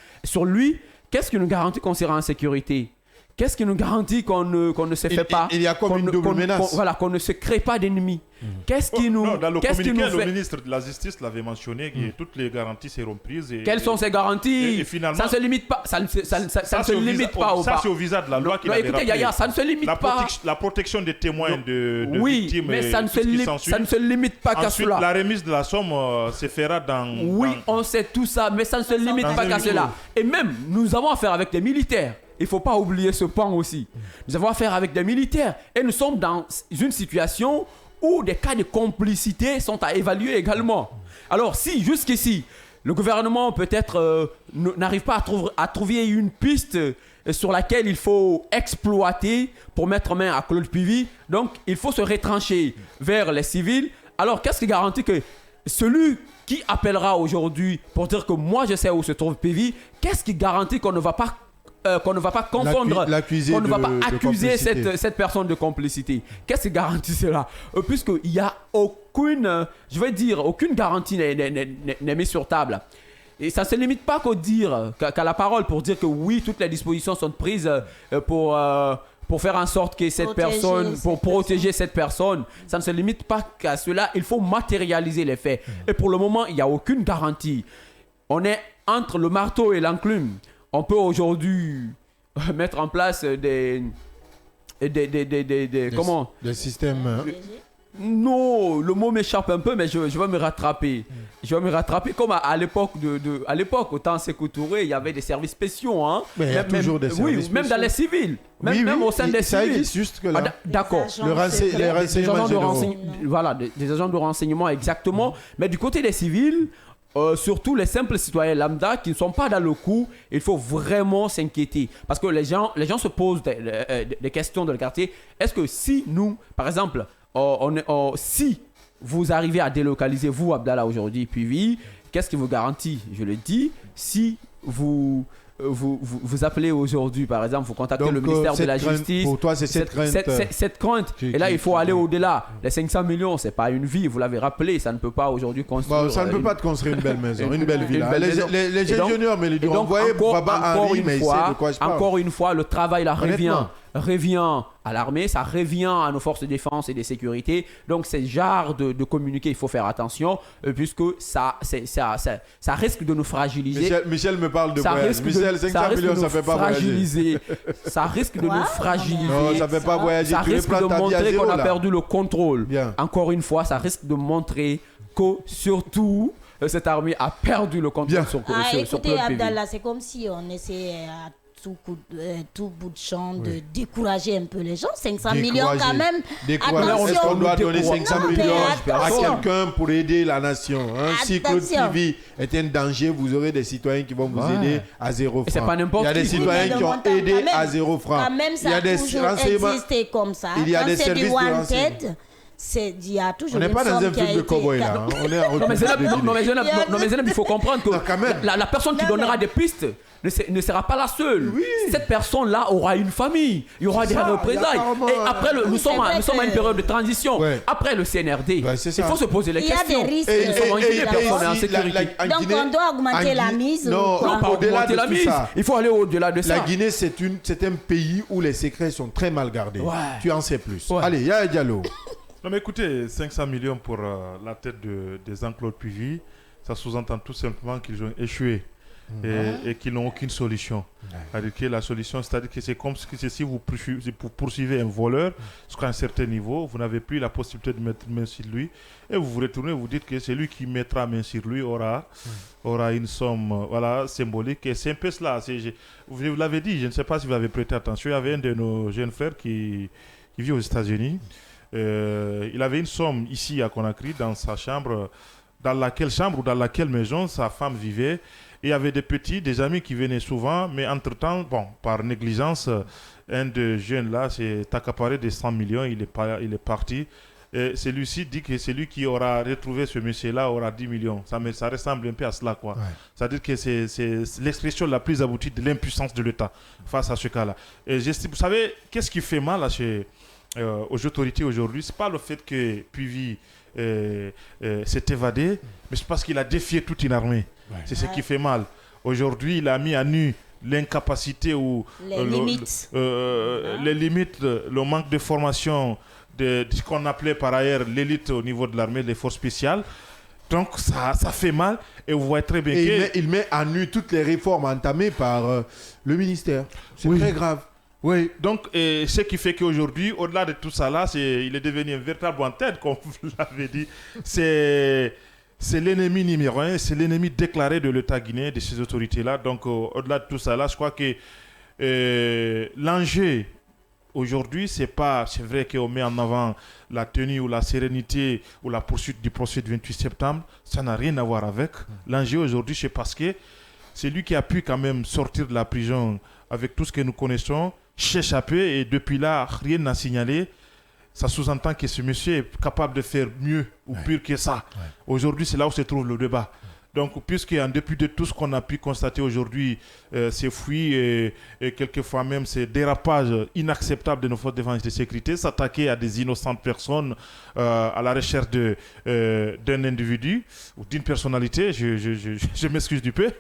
qu'est-ce qui nous garantit qu'on sera en sécurité? Qu'est-ce qui nous garantit qu'on ne se fait pas? Il y a comme une double menace. Qu'on ne se crée pas d'ennemis. Qu'est-ce qui nous dans le qu'est-ce communiqué, qui nous le fait... ministre de la Justice l'avait mentionné que toutes les garanties seront prises. Quelles sont ces garanties? Et finalement, ça ne se limite pas. Ça ne se limite pas au Ça, c'est au visa de la loi qu'il avait rappelé. Écoutez, Yaya, ça ne se limite pas. La protection des témoins de victimes. Oui, mais ça ne se limite pas qu'à cela. Ensuite, la remise de la somme se fera dans... Oui, on sait tout ça, mais ça ne se limite pas qu'à cela. Et même, nous avons affaire avec des militaires. Il ne faut pas oublier ce pan aussi. Nous avons affaire avec des militaires et nous sommes dans une situation où des cas de complicité sont à évaluer également. Alors si jusqu'ici, le gouvernement peut-être n'arrive pas à trouver une piste sur laquelle il faut exploiter pour mettre main à Claude Pivy, donc il faut se retrancher vers les civils. Alors qu'est-ce qui garantit que celui qui appellera aujourd'hui pour dire que moi je sais où se trouve PV? Qu'est-ce qui garantit qu'on ne va pas confondre, qu'on ne va pas accuser cette personne de complicité? Qu'est-ce qui garantit cela? Puisqu'il n'y a aucune garantie n'est mise sur table. Et ça ne se limite pas qu'à la parole pour dire que oui, toutes les dispositions sont prises pour faire en sorte que protéger cette personne. Ça ne se limite pas qu'à cela, il faut matérialiser les faits. Et pour le moment, il n'y a aucune garantie. On est entre le marteau et l'enclume. On peut aujourd'hui mettre en place des systèmes. Non, le mot m'échappe un peu, mais je vais me rattraper. Je vais me rattraper comme à l'époque au temps Sékou Touré, il y avait des services spéciaux. Hein. Mais il y a toujours des services spéciaux. Même dans les civils. Même au sein des civils. Ça existe juste que là. D'accord. Les renseignements. Voilà, des agents de renseignement exactement. Mais du côté des civils, surtout les simples citoyens lambda qui ne sont pas dans le coup, il faut vraiment s'inquiéter. Parce que les gens se posent des questions dans le quartier. Est-ce que si nous, par exemple, si vous arrivez à délocaliser, vous, Abdallah, aujourd'hui, puis qu'est-ce qui vous garantit? Je le dis, si vous appelez aujourd'hui, par exemple, vous contactez le ministère de la Justice. Pour toi, c'est cette crainte. Cette crainte. Et là, il faut aller au-delà. Les 500 millions, c'est pas une vie, vous l'avez rappelé, ça ne peut pas aujourd'hui construire. Bon, ça ne peut pas te construire une belle maison, une belle villa. Les ingénieurs, mais les diront, envoyez Baba Henri, mais il sait de quoi je parle. Encore une fois, le travail là revient à l'armée, ça revient à nos forces de défense et de sécurité. Donc, c'est genre de communiquer, il faut faire attention, puisque ça risque de nous fragiliser. Michel me parle de voyage. Michel, 500 millions, ça ne fait pas voyager. Ça risque de nous fragiliser. Non, ça ne fait pas voyager. Ça risque de montrer qu'on a perdu le contrôle. Bien. Encore une fois, ça risque de montrer que surtout cette armée a perdu le contrôle sur écoutez, Abdallah, c'est comme si on essayait à tout bout de champ de décourager un peu les gens. 500 millions quand même. Est-ce qu'on doit donner 500 millions à quelqu'un pour aider la nation? Si Claude Pivi est un danger, vous aurez des citoyens qui vont vous aider à 0 francs. C'est pas n'importe qui. Il y a des citoyens qui ont aidé à 0 francs. Quand même, ça a toujours existé comme ça. Il y a des services de renseignement. Il y a toujours on n'est pas dans un film de cowboy là. On est en non, mais il faut comprendre que la personne qui donnera des pistes ne sera pas la seule. Oui. Cette personne-là aura une famille. Il y aura des représailles. Et après, nous sommes à une période de transition. Ouais. Après le CNRD, il faut se poser les questions. Il y a des risques. Donc on doit augmenter la mise. Non, au-delà de la mise. Il faut aller au-delà de ça. La Guinée, c'est un pays où les secrets sont très mal gardés. Ouais. Tu en sais plus. Ouais. Allez, Yaya Diallo. Non mais écoutez, 500 millions pour la tête des Jean-Claude Puvis, ça sous-entend tout simplement qu'ils ont échoué et qu'ils n'ont aucune solution. C'est-à-dire que la solution, c'est-à-dire que c'est comme si vous poursuivez un voleur jusqu'à un certain niveau, vous n'avez plus la possibilité de mettre main sur lui et vous vous retournez, vous dites que celui qui mettra main sur lui aura une somme symbolique. Et c'est un peu cela. Vous l'avez dit, je ne sais pas si vous avez prêté attention, il y avait un de nos jeunes frères qui vit aux États-Unis. Il avait une somme ici à Conakry dans sa chambre, dans laquelle maison sa femme vivait. Et il y avait des amis qui venaient souvent, mais entre-temps, par négligence, un des jeunes là s'est accaparé des 100 millions, il est parti. Et celui-ci dit que celui qui aura retrouvé ce monsieur-là aura 10 millions. Ça ressemble un peu à cela, quoi. Ouais. C'est-à-dire que c'est l'expression la plus aboutie de l'impuissance de l'État face à ce cas-là. Et vous savez, qu'est-ce qui fait mal aux autorités aujourd'hui? C'est pas le fait que Puvis s'est évadé, mais c'est parce qu'il a défié toute une armée. Ouais. C'est ce qui fait mal. Aujourd'hui, il a mis à nu l'incapacité ou les limites, le manque de formation de ce qu'on appelait par ailleurs l'élite au niveau de l'armée, les forces spéciales. Donc ça fait mal et vous voyez très bien il met à nu toutes les réformes entamées par le ministère. C'est très grave. Oui, donc ce qui fait qu'aujourd'hui, au-delà de tout ça là, il est devenu un véritable en-tête, comme vous l'avez dit. C'est l'ennemi numéro 1, c'est l'ennemi déclaré de l'État guinéen, de ces autorités-là. Donc au-delà de tout ça là, je crois que l'enjeu aujourd'hui, c'est vrai qu'on met en avant la tenue ou la sérénité ou la poursuite du procès du 28 septembre, ça n'a rien à voir avec. L'enjeu aujourd'hui, c'est parce que c'est lui qui a pu quand même sortir de la prison avec tout ce que nous connaissons, s'échapper et depuis là, rien n'a signalé. ça sous-entend que ce monsieur est capable de faire mieux ou pire que ça. Aujourd'hui, c'est là où se trouve le débat. Donc, puisqu'en dépit de tout ce qu'on a pu constater aujourd'hui, ces fuites et quelquefois même ces dérapages inacceptables de nos forces de défense et de sécurité, s'attaquer à des innocentes personnes à la recherche d'un individu ou d'une personnalité, je m'excuse du peu,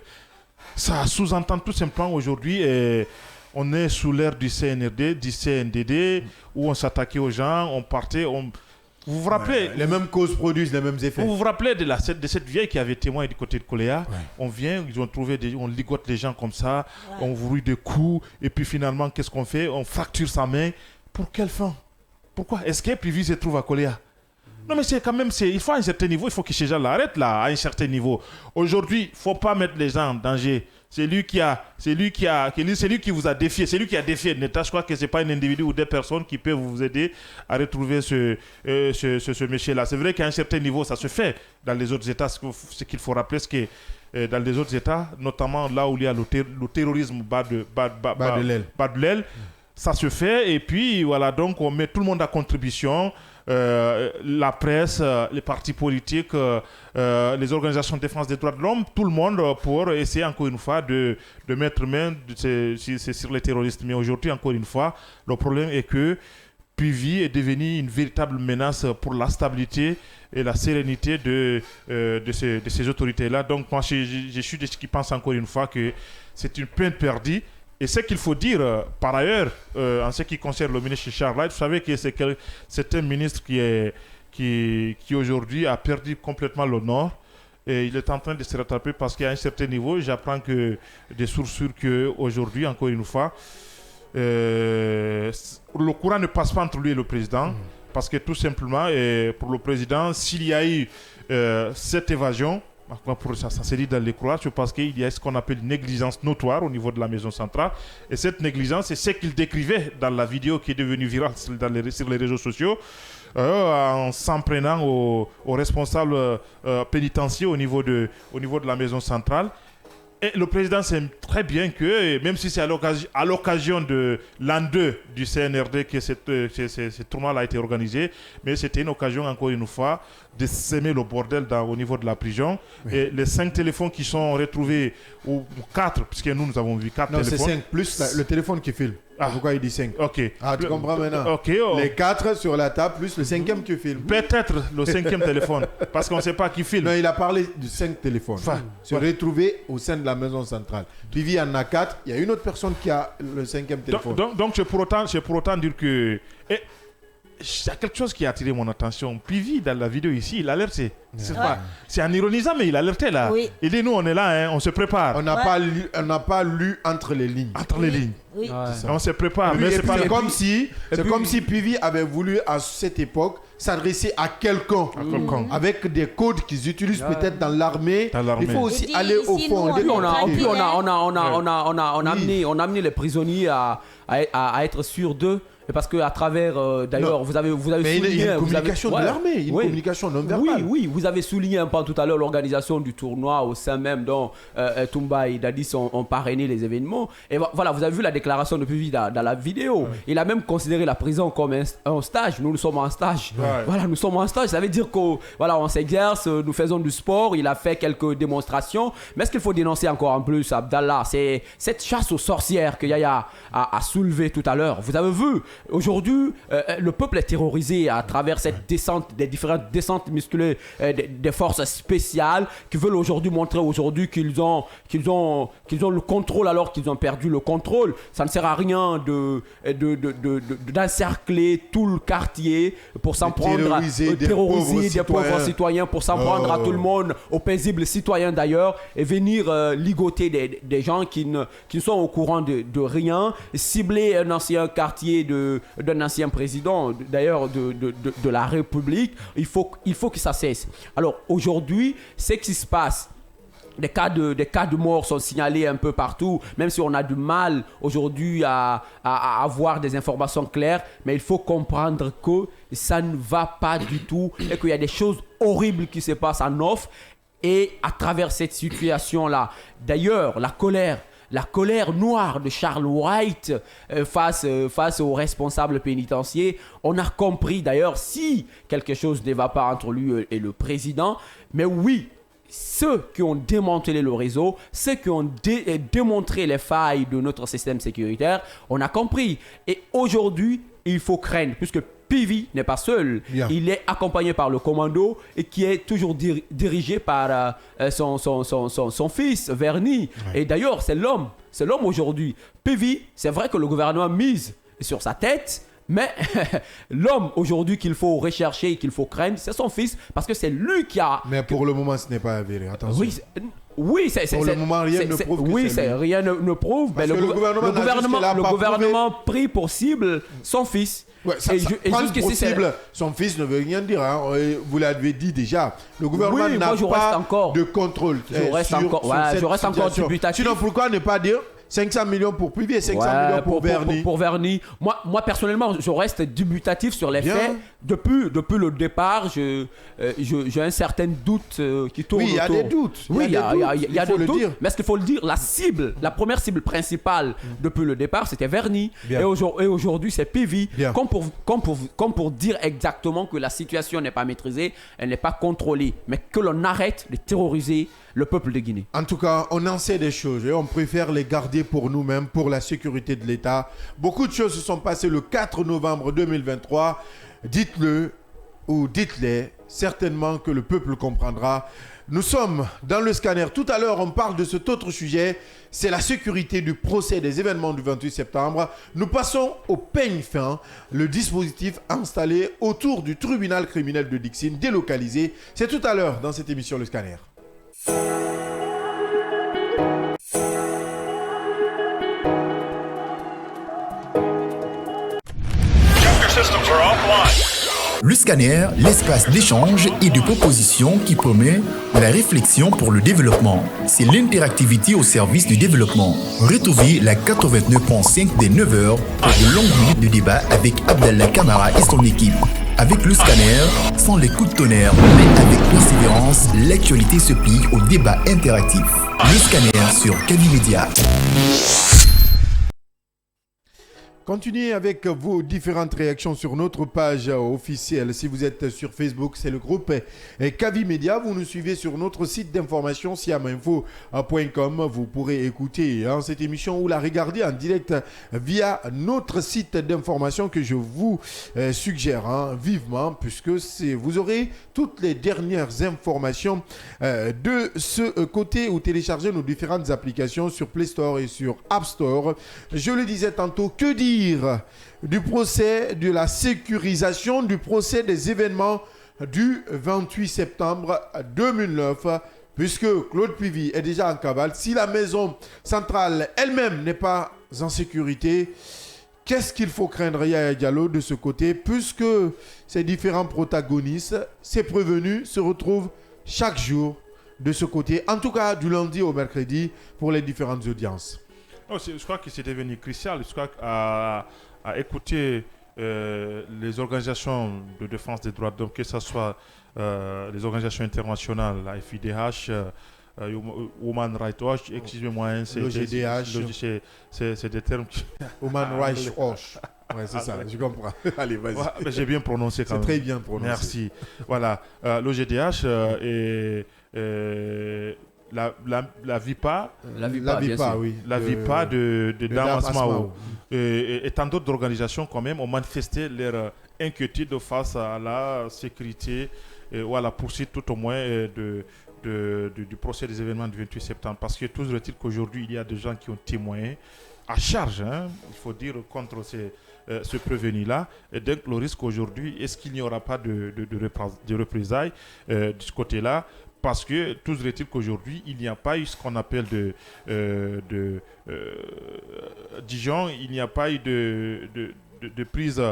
ça sous-entend tout simplement aujourd'hui... on est sous l'ère du CNRD, du CNDD, où on s'attaquait aux gens, on partait, Vous vous rappelez... Les mêmes causes produisent les mêmes effets. Vous vous rappelez de cette vieille qui avait témoin du côté de Coléa. On vient, ils ont trouvé, on ligote les gens comme ça, on brûle des coups, et puis finalement, qu'est-ce qu'on fait? On fracture sa main. Pour quelle fin? Pourquoi? Est-ce que Pivi se trouve à Coléa? Non, mais c'est quand même, il faut à un certain niveau, il faut que ces gens l'arrêtent là, à un certain niveau. Aujourd'hui, il ne faut pas mettre les gens en danger. C'est lui qui vous a défié. C'est lui qui a défié l'État. Je crois que ce n'est pas un individu ou des personnes qui peuvent vous aider à retrouver ce monsieur-là. C'est vrai qu'à un certain niveau, ça se fait dans les autres États. Ce qu'il faut rappeler, c'est que dans les autres États, notamment là où il y a le terrorisme bas de l'aile, ça se fait. Et puis, voilà, donc on met tout le monde à contribution. La presse, les partis politiques, les organisations de défense des droits de l'homme, tout le monde pour essayer encore une fois de mettre main sur les terroristes. Mais aujourd'hui, encore une fois, le problème est que Pivi est devenu une véritable menace pour la stabilité et la sérénité de ces autorités-là. Donc moi, je suis de ceux qui pensent encore une fois que c'est une peine perdue. Et ce qu'il faut dire, par ailleurs, en ce qui concerne le ministre Charles Light, vous savez que c'est un ministre qui aujourd'hui a perdu complètement l'honneur. Et il est en train de se rattraper parce qu'à un certain niveau, j'apprends que des sources sûres qu'aujourd'hui, encore une fois, le courant ne passe pas entre lui et le président. Parce que tout simplement, pour le président, s'il y a eu cette évasion, ça s'est dit dans les couloirs, c'est parce qu'il y a ce qu'on appelle une négligence notoire au niveau de la maison centrale. Et cette négligence, c'est ce qu'il décrivait dans la vidéo qui est devenue virale sur les réseaux sociaux, en s'en prenant aux responsables pénitentiaires au niveau de la maison centrale. Et le président sait très bien que, même si c'est à l'occasion de l'an 2 du CNRD que ce tournoi a été organisé, mais c'était une occasion, encore une fois, de s'aimer le bordel au niveau de la prison. Oui. Et les 5 téléphones qui sont retrouvés, ou 4, puisque nous avons vu 4 téléphones. Non, c'est 5, plus le téléphone qui file. Pourquoi il dit 5? Ok. Tu comprends maintenant? Ok. Les 4 sur la table, plus le 5e qui filme. Peut-être le 5e téléphone, parce qu'on ne sait pas qui filme. Non, il a parlé de 5 téléphones. Se retrouver au sein de la maison centrale. Pivi en a 4, il y a une autre personne qui a le 5e téléphone. Donc c'est pour autant dire que... il y a quelque chose qui a attiré mon attention. Pivi, dans la vidéo ici, il a alerté. C'est en ironisant, mais il a alerté là. Oui. Il dit, nous, on est là, on se prépare. On n'a pas lu entre les lignes. Entre les lignes. Oui. On se prépare. Mais c'est comme si Pivi avait voulu, à cette époque, s'adresser à quelqu'un. Avec des codes qu'ils utilisent peut-être dans l'armée. Il faut aussi aller au fond. On a amené les prisonniers à être sûrs d'eux. Parce qu'à travers, d'ailleurs, vous avez souligné... Mais il y a une communication de l'armée, une communication non verbale. Oui, vous avez souligné un peu tout à l'heure l'organisation du tournoi au sein même dont Toumba et Dadis ont parrainé les événements. Et voilà, vous avez vu la déclaration de Pivi dans la vidéo. Ouais. Il a même considéré la prison comme un stage. Nous sommes en stage. Ouais. Voilà, nous sommes en stage. Ça veut dire qu'on s'exerce, nous faisons du sport. Il a fait quelques démonstrations. Mais ce qu'il faut dénoncer encore en plus, Abdallah, c'est cette chasse aux sorcières que Yaya a soulevée tout à l'heure. Vous avez vu? Aujourd'hui, le peuple est terrorisé à travers cette descente, des différentes descentes musclées des forces spéciales qui veulent aujourd'hui montrer qu'ils ont le contrôle alors qu'ils ont perdu le contrôle. Ça ne sert à rien d'encercler tout le quartier pour s'en prendre à terroriser des pauvres citoyens, pour s'en prendre à tout le monde, aux paisibles citoyens d'ailleurs, et venir ligoter des gens qui ne sont au courant de rien, cibler un ancien quartier d'un ancien président, d'ailleurs de la République. Il faut que ça cesse. Alors aujourd'hui, ce qui se passe, des cas de mort sont signalés un peu partout, même si on a du mal aujourd'hui à avoir des informations claires, mais il faut comprendre que ça ne va pas du tout et qu'il y a des choses horribles qui se passent en off. Et à travers cette situation-là, d'ailleurs, la colère la colère noire de Charles White face aux responsables pénitentiaires. On a compris d'ailleurs si quelque chose ne va pas entre lui et le président. Mais oui, ceux qui ont démantelé le réseau, ceux qui ont démontré les failles de notre système sécuritaire, on a compris. Et aujourd'hui, il faut craindre, puisque PV n'est pas seul. Bien. Il est accompagné par le commando et qui est toujours dirigé par son fils, Verny. Ouais. Et d'ailleurs, c'est l'homme aujourd'hui. PV, c'est vrai que le gouvernement mise sur sa tête, mais l'homme aujourd'hui qu'il faut rechercher et qu'il faut craindre, c'est son fils, parce que c'est lui qui a... Mais pour le moment, ce n'est pas avéré, attention. Oui, pour le moment, rien ne prouve que c'est lui. Rien ne prouve. Mais le gouvernement pris pour cible son fils. Ouais, son fils ne veut rien dire. Hein. Vous l'avez dit déjà. Le gouvernement n'a pas de contrôle. Je reste encore dubitatif. Sinon, pourquoi ne pas dire 500 millions pour Privé, 500 millions pour Verny. Pour Verny. Moi, personnellement, je reste dubitatif sur les faits. Depuis le départ, j'ai un certain doute qui tourne autour. Oui, il y a des doutes. Oui, il y a des doutes. Mais est-ce qu'il faut le dire, la première cible principale depuis le départ, c'était Verny. Et aujourd'hui, c'est PV. Comme pour dire exactement que la situation n'est pas maîtrisée, elle n'est pas contrôlée, mais que l'on arrête de terroriser le peuple de Guinée. En tout cas, on en sait des choses et on préfère les garder pour nous-mêmes, pour la sécurité de l'État. Beaucoup de choses se sont passées le 4 novembre 2023. Dites-le ou dites-les, certainement que le peuple comprendra. Nous sommes dans le scanner. Tout à l'heure, on parle de cet autre sujet. C'est la sécurité du procès des événements du 28 septembre. Nous passons au peigne fin, le dispositif installé autour du tribunal criminel de Dixine, délocalisé. C'est tout à l'heure dans cette émission Le Scanner. Le scanner, l'espace d'échange et de proposition qui promet la réflexion pour le développement. C'est l'interactivité au service du développement. Retrouvez la 89.5 des 9h pour de longues minutes de débat avec Abdallah Kamara et son équipe. Avec le scanner, sans les coups de tonnerre, mais avec persévérance, l'actualité se plie au débat interactif. Le scanner sur Kavi Média. Continuez avec vos différentes réactions sur notre page officielle. Si vous êtes sur Facebook, c'est le groupe Kavi Média. Vous nous suivez sur notre site d'information siaminfo.com. Vous pourrez écouter cette émission ou la regarder en direct via notre site d'information que je vous suggère vivement, puisque vous aurez toutes les dernières informations de ce côté ou télécharger nos différentes applications sur Play Store et sur App Store. Je le disais tantôt, que dire du procès, de la sécurisation du procès des événements du 28 septembre 2009, puisque Claude Pivy est déjà en cavale. Si la maison centrale elle-même n'est pas en sécurité, qu'est-ce qu'il faut craindre, Yaya Diallo, de ce côté, puisque ces différents protagonistes, ces prévenus, se retrouvent chaque jour de ce côté, en tout cas du lundi au mercredi, pour les différentes audiences? Je crois que c'est devenu crucial. Je crois à écouter les organisations de défense des droits de l'homme, que ce soit les organisations internationales, la FIDH, Human Rights Watch, excusez-moi, c'est des termes qui... Human Rights Watch. Ouais, c'est ça, je comprends. Allez, vas-y. Ouais, mais j'ai bien prononcé quand même. C'est très bien prononcé. Merci. Voilà, l'OGDH et la VIPA, oui. La VIPA de Damas Mao et tant d'autres organisations quand même ont manifesté leur inquiétude face à la sécurité ou à la poursuite tout au moins du procès des événements du 28 septembre. Parce que toujours est-il qu'aujourd'hui, il y a des gens qui ont témoigné à charge, il faut dire, contre ce prévenu-là. Et donc, le risque aujourd'hui, est-ce qu'il n'y aura pas de représailles de ce côté-là? Parce que toujours est-il qu'aujourd'hui, il n'y a pas eu ce qu'on appelle Dijon, il n'y a pas eu de prise...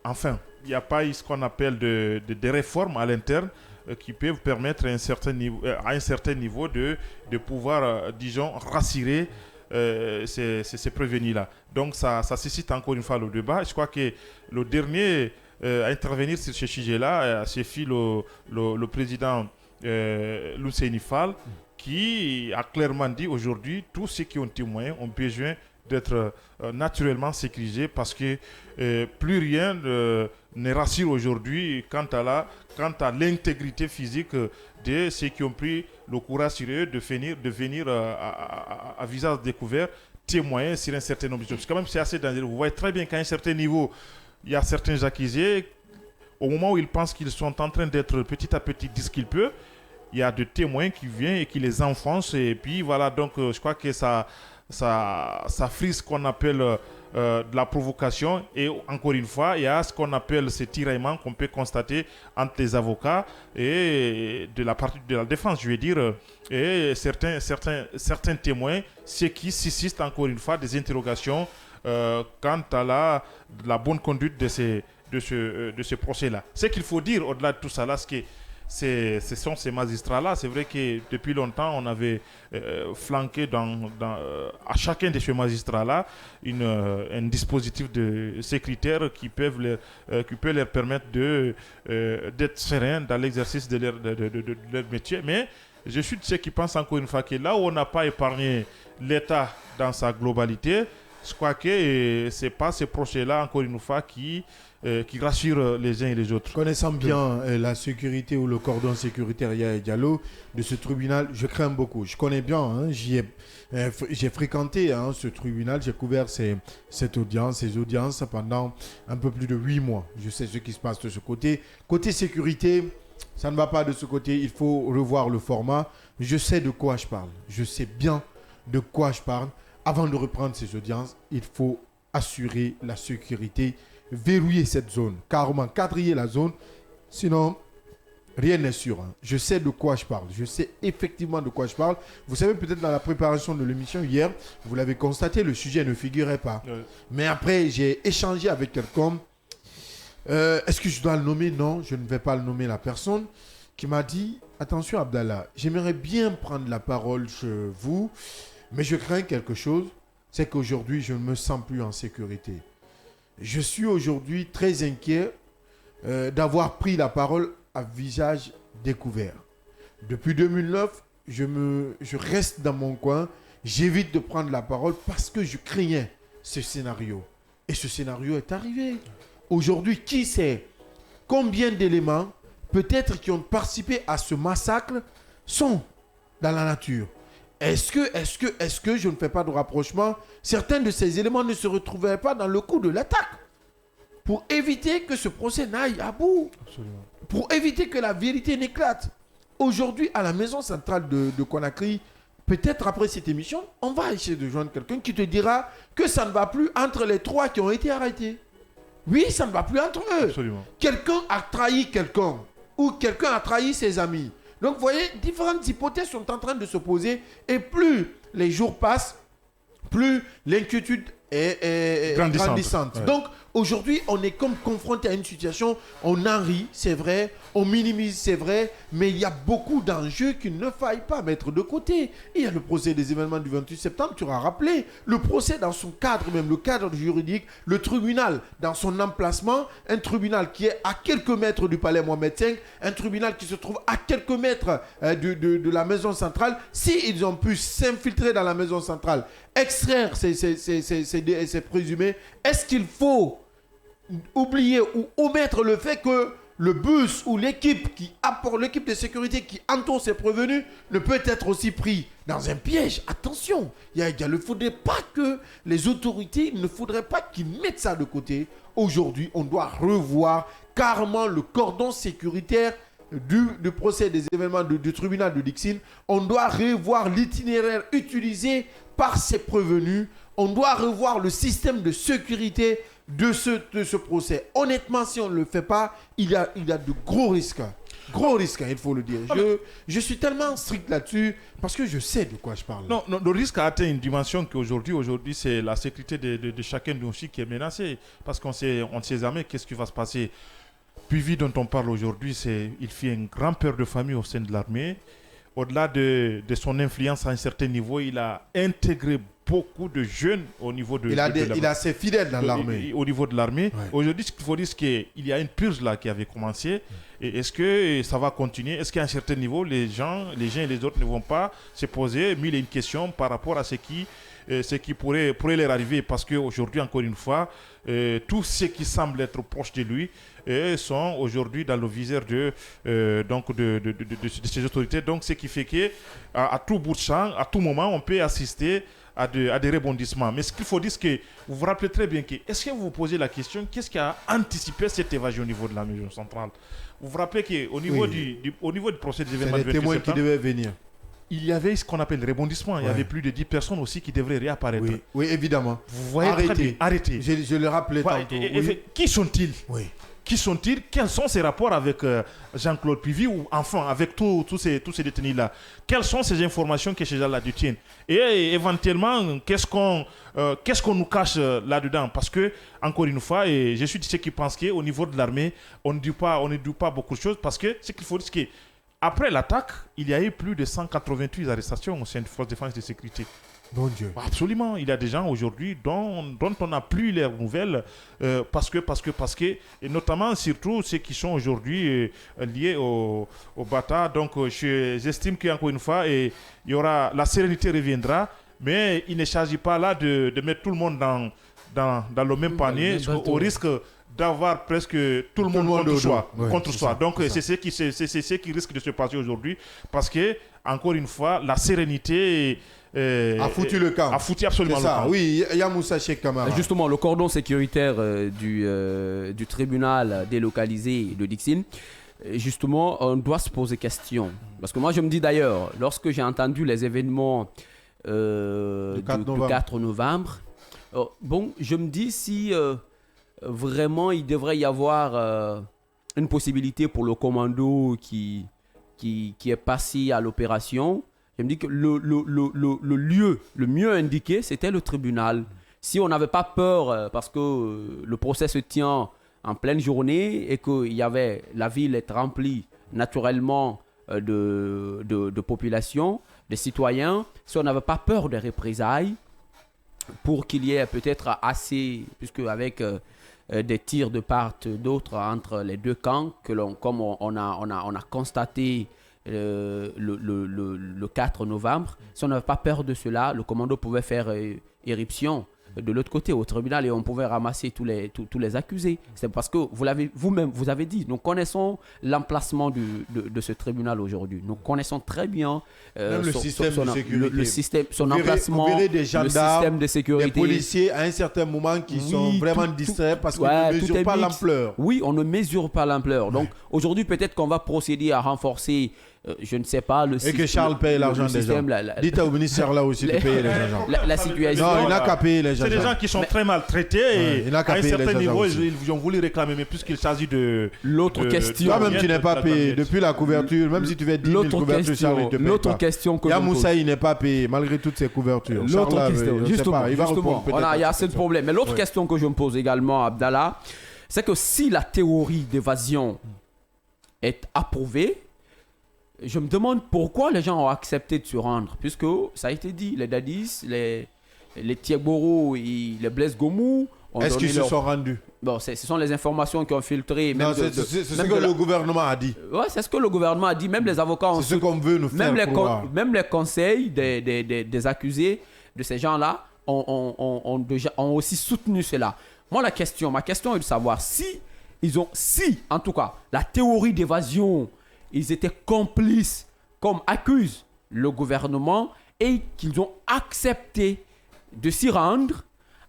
Enfin, il n'y a pas eu ce qu'on appelle des réformes à l'interne qui peuvent permettre à un certain niveau de pouvoir, disons, rassurer ces prévenus-là. Donc, ça suscite encore une fois le débat. Je crois que le dernier à intervenir sur ce sujet-là, c'est le président Lousseini Fall, qui a clairement dit aujourd'hui tous ceux qui ont témoigné ont besoin d'être naturellement sécurisés parce que plus rien ne rassure aujourd'hui quant à l'intégrité physique de ceux qui ont pris le courage sur eux de venir à visage découvert témoigner sur un certain nombre de choses. Quand même, c'est assez dangereux. Vous voyez très bien qu'à un certain niveau, il y a certains accusés, au moment où ils pensent qu'ils sont en train d'être petit à petit dit ce qu'ils peuvent, il y a des témoins qui viennent et qui les enfoncent. Et puis voilà, donc je crois que ça frise ce qu'on appelle de la provocation. Et encore une fois, il y a ce qu'on appelle ces tiraillements qu'on peut constater entre les avocats et de la partie de la défense, je veux dire, et certains témoins, ceux qui suscitent encore une fois des interrogations quant à la bonne conduite de ce procès-là. Ce qu'il faut dire au-delà de tout ça, là, ce sont ces magistrats-là. C'est vrai que depuis longtemps, on avait flanqué à chacun de ces magistrats-là un dispositif de sécuritaire qui peut leur permettre d'être sereins dans l'exercice de leur métier. Mais je suis de ceux qui pensent encore une fois que là où on n'a pas épargné l'État dans sa globalité, je crois que ce n'est pas ce procès-là, encore une fois, qui rassure les uns et les autres. Connaissant bien la sécurité ou le cordon sécuritaire Yaya Diallo de ce tribunal, je crains beaucoup. Je connais bien, j'ai fréquenté ce tribunal, j'ai couvert ces audiences pendant un peu plus de 8 mois. Je sais ce qui se passe de ce côté. Côté sécurité, ça ne va pas de ce côté, il faut revoir le format. Je sais de quoi je parle, je sais bien de quoi je parle. Avant de reprendre ces audiences, il faut assurer la sécurité, verrouiller cette zone, carrément quadriller la zone, sinon rien n'est sûr. Je sais de quoi je parle, je sais effectivement de quoi je parle. Vous savez, peut-être dans la préparation de l'émission hier, vous l'avez constaté, le sujet ne figurait pas. Oui. Mais après, j'ai échangé avec quelqu'un. Est-ce que je dois le nommer? Non, je ne vais pas le nommer, la personne qui m'a dit, attention Abdallah, j'aimerais bien prendre la parole chez vous, mais je crains quelque chose, c'est qu'aujourd'hui, je ne me sens plus en sécurité. Je suis aujourd'hui très inquiet d'avoir pris la parole à visage découvert. Depuis 2009, je reste dans mon coin, j'évite de prendre la parole parce que je craignais ce scénario. Et ce scénario est arrivé. Aujourd'hui, qui sait combien d'éléments, peut-être qui ont participé à ce massacre, sont dans la nature? Est-ce que je ne fais pas de rapprochement? Certains de ces éléments ne se retrouvaient pas dans le coup de l'attaque pour éviter que ce procès n'aille à bout. Absolument. Pour éviter que la vérité n'éclate. Aujourd'hui, à la maison centrale de Conakry, peut-être après cette émission, on va essayer de joindre quelqu'un qui te dira que ça ne va plus entre les 3 qui ont été arrêtés. Oui, ça ne va plus entre eux. Absolument. Quelqu'un a trahi quelqu'un ou quelqu'un a trahi ses amis. Donc, vous voyez, différentes hypothèses sont en train de se poser et plus les jours passent, plus l'inquiétude est grandissante. Ouais. Donc, aujourd'hui, on est comme confronté à une situation, on en rit, c'est vrai, on minimise, c'est vrai, mais il y a beaucoup d'enjeux qu'il ne faille pas mettre de côté. Il y a le procès des événements du 28 septembre, tu l'as rappelé, le procès dans son cadre même, le cadre juridique, le tribunal dans son emplacement, un tribunal qui est à quelques mètres du palais Mohamed V, un tribunal qui se trouve à quelques mètres de la maison centrale. S'ils ont pu s'infiltrer dans la maison centrale, extraire ces présumés, est-ce qu'il faut oublier ou omettre le fait que le bus ou l'équipe de sécurité qui entoure ces prévenus ne peut être aussi pris dans un piège? Attention, il ne faudrait pas que les autorités, il ne faudrait pas qu'ils mettent ça de côté. Aujourd'hui, on doit revoir carrément le cordon sécuritaire du procès des événements du tribunal de Dixine. On doit revoir l'itinéraire utilisé par ces prévenus. On doit revoir le système de sécurité de ce procès. Honnêtement, si on ne le fait pas, il y a de gros risques. Gros risques, il faut le dire. Je suis tellement strict là-dessus parce que je sais de quoi je parle. Non, le risque a atteint une dimension qu'aujourd'hui, c'est la sécurité de chacun de nous aussi qui est menacée. Parce qu'on ne sait jamais qu'est-ce qui va se passer. Puvis dont on parle aujourd'hui, il fait un grand père de famille au sein de l'armée. Au-delà de son influence à un certain niveau, il a intégré beaucoup de jeunes au niveau de... Il a ses fidèles dans l'armée. Au niveau de l'armée. Ouais. Aujourd'hui, ce qu'il faut dire, c'est qu'il y a une purge là qui avait commencé. Et est-ce que ça va continuer? Est-ce qu'à un certain niveau, les gens et les autres ne vont pas se poser mille et une questions par rapport à ce qui pourrait leur arriver? Parce qu'aujourd'hui, encore une fois, tous ceux qui semblent être proches de lui sont aujourd'hui dans le viseur de ces autorités. Donc, ce qui fait qu'à tout bout de champ, à tout moment, on peut assister à des rebondissements. Mais ce qu'il faut dire, c'est que vous vous rappelez très bien que, est-ce que vous vous posez la question, qu'est-ce qui a anticipé cette évasion au niveau de la maison centrale? Vous vous rappelez qu'au niveau, au niveau du procès des événements c'est les témoins qui devaient venir. Il y avait ce qu'on appelle le rebondissement. Il y avait plus de 10 personnes aussi qui devraient réapparaître. Oui, évidemment. Vous voyez très bien. Arrêtez. Je le rappelais tantôt. Qui sont-ils? Oui. Qui sont-ils? Quels sont ces rapports avec Jean-Claude Pivy ou enfin avec tous ces détenus-là? Quelles sont ces informations que ces gens-là détiennent? Et éventuellement, qu'est-ce qu'on nous cache là-dedans? Parce que, encore une fois, et je suis de ceux qui pensent qu'au niveau de l'armée, on ne dit pas beaucoup de choses, parce que ce qu'il faut dire, c'est qu'après l'attaque, il y a eu plus de 188 arrestations au sein de forces de défense et de sécurité. Bon Dieu. Absolument, il y a des gens aujourd'hui dont on n'a plus leurs nouvelles parce que, et notamment surtout ceux qui sont aujourd'hui liés au Bata. Donc j'estime qu'encore une fois, la sérénité reviendra, mais il ne s'agit pas là de mettre tout le monde dans le même panier au risque d'avoir presque tout le monde contre soi. Donc c'est ce qui risque de se passer aujourd'hui, parce que, encore une fois, la sérénité a foutu le camp. A foutu absolument le camp. Oui, il y a Moussa Cheikh Kamara. Justement, le cordon sécuritaire du tribunal délocalisé de Dixine, justement, on doit se poser question. Parce que moi, je me dis d'ailleurs, lorsque j'ai entendu les événements du 4 novembre, je me dis si vraiment il devrait y avoir une possibilité pour le commando qui est passé à l'opération. Je me dis que le lieu le mieux indiqué, c'était le tribunal. Si on n'avait pas peur, parce que le procès se tient en pleine journée et que la ville est remplie naturellement de population, de citoyens, si on n'avait pas peur de représailles, pour qu'il y ait peut-être assez, puisque avec des tirs de part et d'autre entre les deux camps, comme on a constaté le 4 novembre, si on n'avait pas peur de cela, le commando pouvait faire éruption de l'autre côté au tribunal et on pouvait ramasser tous les accusés. C'est parce que vous-même, vous avez dit, nous connaissons l'emplacement de ce tribunal aujourd'hui. Nous connaissons très bien le système de sécurité. Son emplacement, vous verrez des gendarmes, le système de sécurité. Des policiers à un certain moment qui sont vraiment distraits parce qu'on ne mesure pas l'ampleur. Oui, on ne mesure pas l'ampleur. Donc aujourd'hui, peut-être qu'on va procéder à renforcer je ne sais pas le système. Et que Charles paye l'argent des gens. Dites au ministère là aussi de payer les gens. La situation. Non, il n'a qu'à payer les gens. C'est des gens qui sont très maltraités et à un certain niveau, ils ont voulu réclamer, mais puisqu'il s'agit de... L'autre question... Toi-même, tu n'es pas payé depuis la couverture, même si tu fais 10 000 couvertures, Charles, il ne te paye pas. L'autre question que Yamoussa, il n'est pas payé, malgré toutes ses couvertures. L'autre question, justement, il va répondre peut-être. Il y a assez de problèmes. Mais l'autre question que je me pose également, Abdallah, c'est que si la théorie d'évasion est approuvée, je me demande pourquoi les gens ont accepté de se rendre, puisque ça a été dit, les Dadis, les Tieboro et les Blaise Gomou ont Est-ce qu'ils se sont rendus? Bon, ce sont les informations qui ont filtré. Non, c'est ce que le gouvernement a dit. Oui, c'est ce que le gouvernement a dit. Même les avocats ont... C'est ce qu'on veut nous faire croire. Même les conseils des accusés, de ces gens-là, ont aussi soutenu cela. Moi, ma question est de savoir si, en tout cas, la théorie d'évasion... Ils étaient complices, comme accuse le gouvernement, et qu'ils ont accepté de s'y rendre,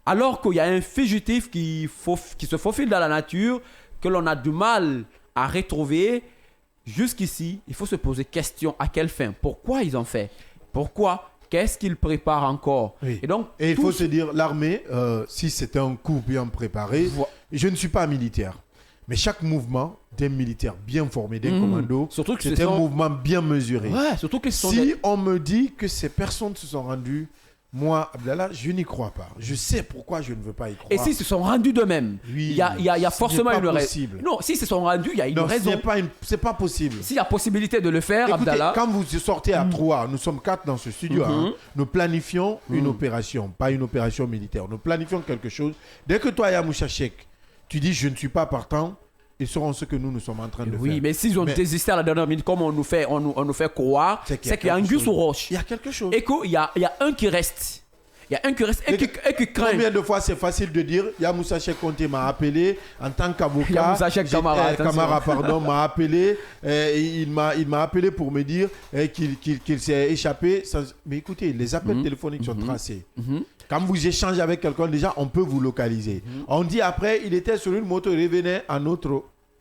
alors qu'il y a un fugitif qui se faufile dans la nature, que l'on a du mal à retrouver. Jusqu'ici, il faut se poser question à quelle fin? Pourquoi ils ont fait? Pourquoi? Qu'est-ce qu'ils préparent encore? Oui. Et il faut se dire, l'armée, si c'était un coup bien préparé, je ne suis pas militaire. Mais chaque mouvement d'un militaire bien formé, d'un commando, c'est un mouvement bien mesuré. Ouais, surtout que si on me dit que ces personnes se sont rendues Moi, Abdallah, je n'y crois pas. Je sais pourquoi je ne veux pas y croire. Et s'ils se sont rendus d'eux-mêmes, oui, il y a forcément une raison. Non, s'ils se sont rendus, il y a une raison. C'est pas possible. S'il y a possibilité de le faire, écoutez, Abdallah. Quand vous sortez à 3, nous sommes 4 dans ce studio, nous planifions une opération, pas une opération militaire. Nous planifions quelque chose. Dès que toi, Yamoucha Cheikh, tu dis je ne suis pas partant, ils sauront ce que nous sommes en train de faire. Oui, mais s'ils ont désisté à la dernière minute, comme on nous fait croire, c'est qu'il y a un gus au roche. Il y a quelque chose. Et qu'il y a un qui reste. Il y a un qui reste et qui craint. Combien de fois c'est facile de dire Yamoussa Cheikh Conté m'a appelé en tant qu'avocat. Yamoussa Cheikh Camara, m'a appelé. Il m'a appelé pour me dire qu'il s'est échappé. Mais écoutez, les appels téléphoniques sont tracés. Quand vous échangez avec quelqu'un, déjà, on peut vous localiser. On dit après, il était sur une moto, il revenait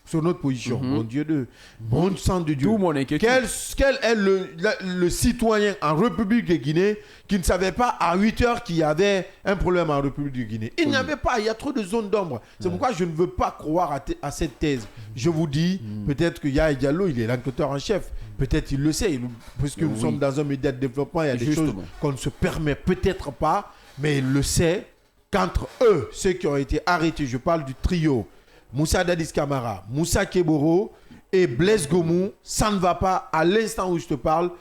sur notre position. Bon Dieu de bon sang de Dieu. Quel est le citoyen en République de Guinée qui ne savait pas à 8 heures qu'il y avait un problème en République de Guinée? Il n'y avait pas, il y a trop de zones d'ombre. C'est pourquoi je ne veux pas croire à cette thèse. Je vous dis, peut-être que Yaya Diallo, il est l'enquêteur en chef. Peut-être il le sait, puisque nous sommes dans un média de développement, il y a des choses qu'on ne se permet peut-être pas, mais il le sait qu'entre eux, ceux qui ont été arrêtés, je parle du trio, Moussa Dadis Camara, Moussa Keboro et Blaise Gomou, ça ne va pas. À l'instant où je te parle,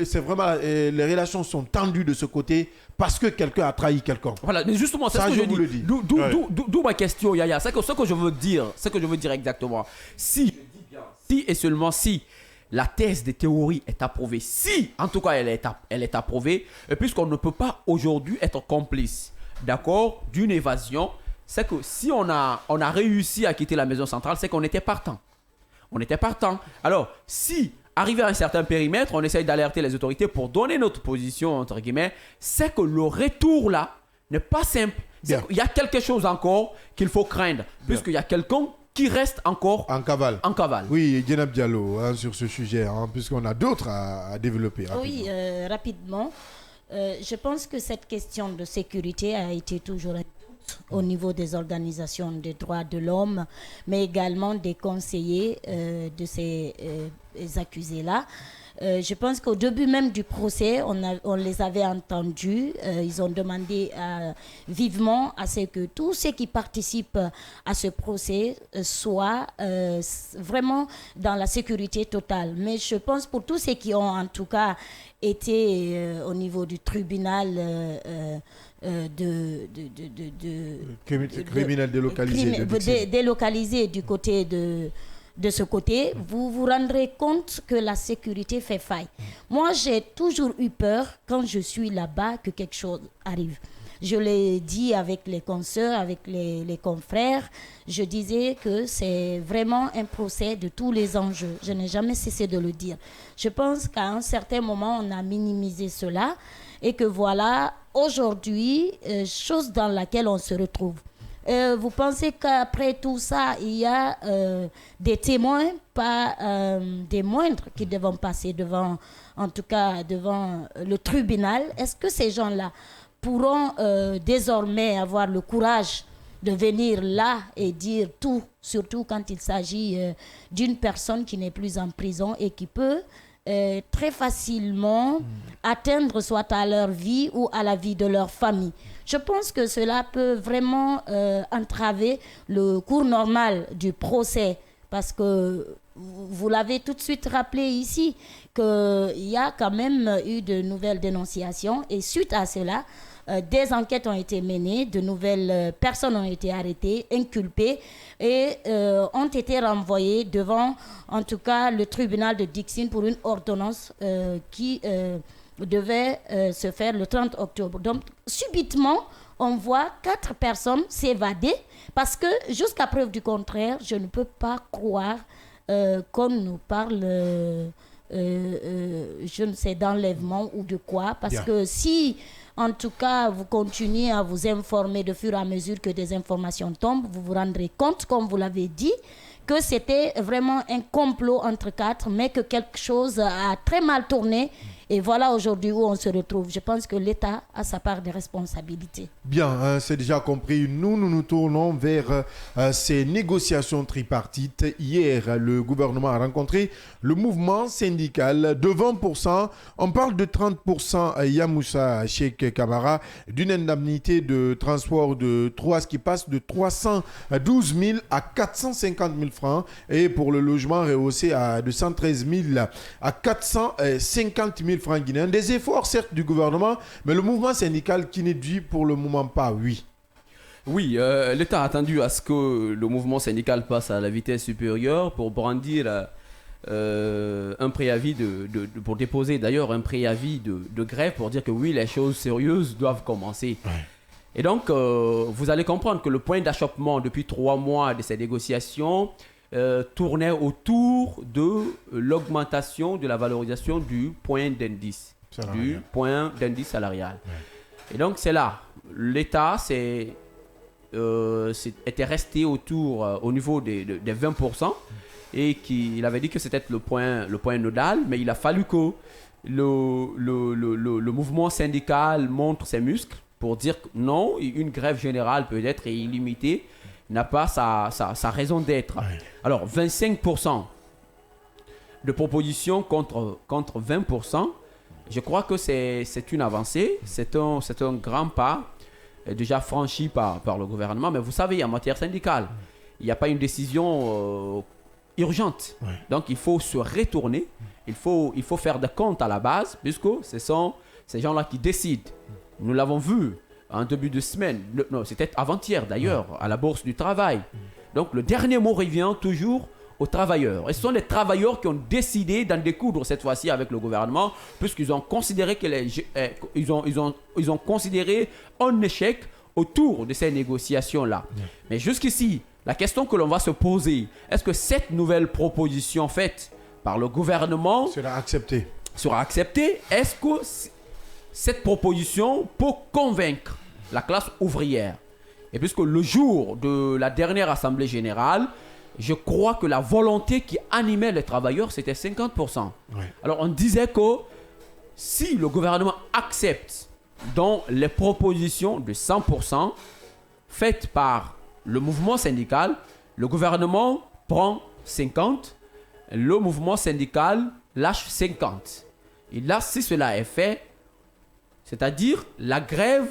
c'est vraiment, les relations sont tendues de ce côté parce que quelqu'un a trahi quelqu'un. Voilà, mais justement, c'est ce que je dis. D'où ma question, Yaya. C'est ce que je veux dire exactement. Si et seulement si la thèse des théories est approuvée, si en tout cas elle est approuvée, puisqu'on ne peut pas aujourd'hui être complice, d'accord, d'une évasion. C'est que si on a réussi à quitter la maison centrale, c'est qu'on était partant. On était partant. Alors, si, arrivé à un certain périmètre, on essaye d'alerter les autorités pour donner notre position, entre guillemets, c'est que le retour là n'est pas simple. Il y a quelque chose encore qu'il faut craindre, puisqu'il y a quelqu'un qui reste encore en cavale. Oui, Djenab Diallo, sur ce sujet, puisqu'on a d'autres à développer. Oui, rapidement. Je pense que cette question de sécurité a été toujours au niveau des organisations des droits de l'homme, mais également des conseillers de ces accusés-là. Je pense qu'au début même du procès, on les avait entendus. Ils ont demandé vivement à ce que tous ceux qui participent à ce procès soient vraiment dans la sécurité totale. Mais je pense pour tous ceux qui ont en tout cas été au niveau du tribunal criminel délocalisé, délocalisé du côté de ce côté, vous vous rendrez compte que la sécurité fait faille. Moi, j'ai toujours eu peur quand je suis là-bas que quelque chose arrive. Je l'ai dit avec les consoeurs, avec les confrères. Je disais que c'est vraiment un procès de tous les enjeux. Je n'ai jamais cessé de le dire. Je pense qu'à un certain moment, on a minimisé cela et que voilà, aujourd'hui, chose dans laquelle on se retrouve. Vous pensez qu'après tout ça, il y a des témoins, pas des moindres, qui devront passer devant le tribunal. Est-ce que ces gens-là pourront désormais avoir le courage de venir là et dire tout, surtout quand il s'agit d'une personne qui n'est plus en prison et qui peut très facilement atteindre soit à leur vie ou à la vie de leur famille. Je pense que cela peut vraiment entraver le cours normal du procès parce que vous l'avez tout de suite rappelé ici qu'il y a quand même eu de nouvelles dénonciations et suite à cela, des enquêtes ont été menées, de nouvelles personnes ont été arrêtées, inculpées et ont été renvoyées devant, en tout cas, le tribunal de Dixine pour une ordonnance qui devait se faire le 30 octobre. Donc, subitement, on voit 4 personnes s'évader parce que, jusqu'à preuve du contraire, je ne peux pas croire qu'on nous parle, je ne sais, d'enlèvement ou de quoi. Parce que si, en tout cas, vous continuez à vous informer de fur et à mesure que des informations tombent, vous vous rendrez compte, comme vous l'avez dit, que c'était vraiment un complot entre 4, mais que quelque chose a très mal tourné Et voilà aujourd'hui où on se retrouve. Je pense que l'État a sa part de responsabilité. Bien, c'est déjà compris. Nous tournons vers ces négociations tripartites. Hier, le gouvernement a rencontré le mouvement syndical de 20%. On parle de 30%, Yamoussa Cheikh Kamara, d'une indemnité de transport qui passe de 312 000 à 450 000 francs. Et pour le logement rehaussé de 113 000 à 450 000 francs guinéens. Des efforts, certes, du gouvernement, mais le mouvement syndical qui ne dit pour le moment pas oui. Oui, l'État a attendu à ce que le mouvement syndical passe à la vitesse supérieure pour brandir un préavis pour déposer d'ailleurs un préavis de grève pour dire que oui, les choses sérieuses doivent commencer. Ouais. Et donc, vous allez comprendre que le point d'achoppement depuis 3 mois de ces négociations tournait autour de l'augmentation de la valorisation du point d'indice. Du point d'indice salarial. Ouais. Et donc, c'est là. L'État était resté au niveau des 20%. Et qu'il avait dit que c'était le point nodal, mais il a fallu que le mouvement syndical montre ses muscles pour dire que non, une grève générale peut-être illimitée n'a pas sa raison d'être. Ouais. Alors, 25% de propositions contre 20%, je crois que c'est une avancée, c'est un grand pas déjà franchi par le gouvernement, mais vous savez, en matière syndicale, il n'y a pas une décision urgente. Ouais. Donc, il faut se retourner. Il faut faire des comptes à la base, puisque ce sont ces gens-là qui décident. Nous l'avons vu en début de semaine. Non, c'était avant-hier d'ailleurs, à la Bourse du Travail. Donc, le dernier mot revient toujours aux travailleurs. Et ce sont les travailleurs qui ont décidé d'en découdre cette fois-ci avec le gouvernement, puisqu'ils ont considéré ils ont considéré un échec autour de ces négociations-là. Ouais. Mais jusqu'ici, la question que l'on va se poser, est-ce que cette nouvelle proposition faite par le gouvernement sera acceptée? Est-ce que cette proposition peut convaincre la classe ouvrière? Et puisque le jour de la dernière Assemblée générale, je crois que la volonté qui animait les travailleurs, c'était 50%. Ouais. Alors on disait que si le gouvernement accepte donc les propositions de 100% faites par le mouvement syndical, le gouvernement prend 50, le mouvement syndical lâche 50. Et là, si cela est fait, c'est-à-dire la grève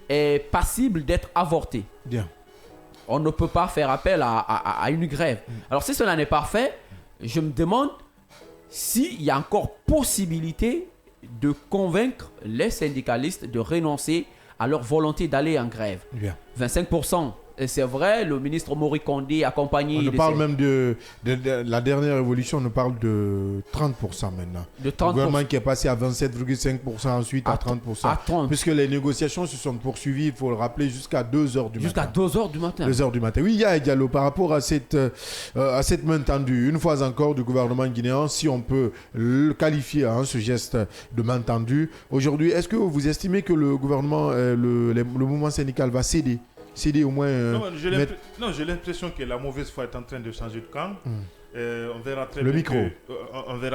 est passible d'être avortée. Bien. On ne peut pas faire appel à une grève. Alors si cela n'est pas fait, je me demande s'il y a encore possibilité de convaincre les syndicalistes de renoncer à leur volonté d'aller en grève. Bien. 25%. Et c'est vrai, le ministre Mori Kondé accompagné... On parle même de la dernière évolution, on parle de 30% maintenant. De 30%. Le gouvernement qui est passé à 27,5%, ensuite à 30%. À 30%. Puisque les négociations se sont poursuivies, il faut le rappeler, jusqu'à 2h du matin. Jusqu'à 2h du matin. 2h du matin. Oui, Yaya Diallo, par rapport à cette main tendue, une fois encore, du gouvernement guinéen, si on peut le qualifier, ce geste de main tendue, aujourd'hui, est-ce que vous estimez que le gouvernement, le mouvement syndical va céder au moins... j'ai l'impression que la mauvaise foi est en train de changer de camp. On verra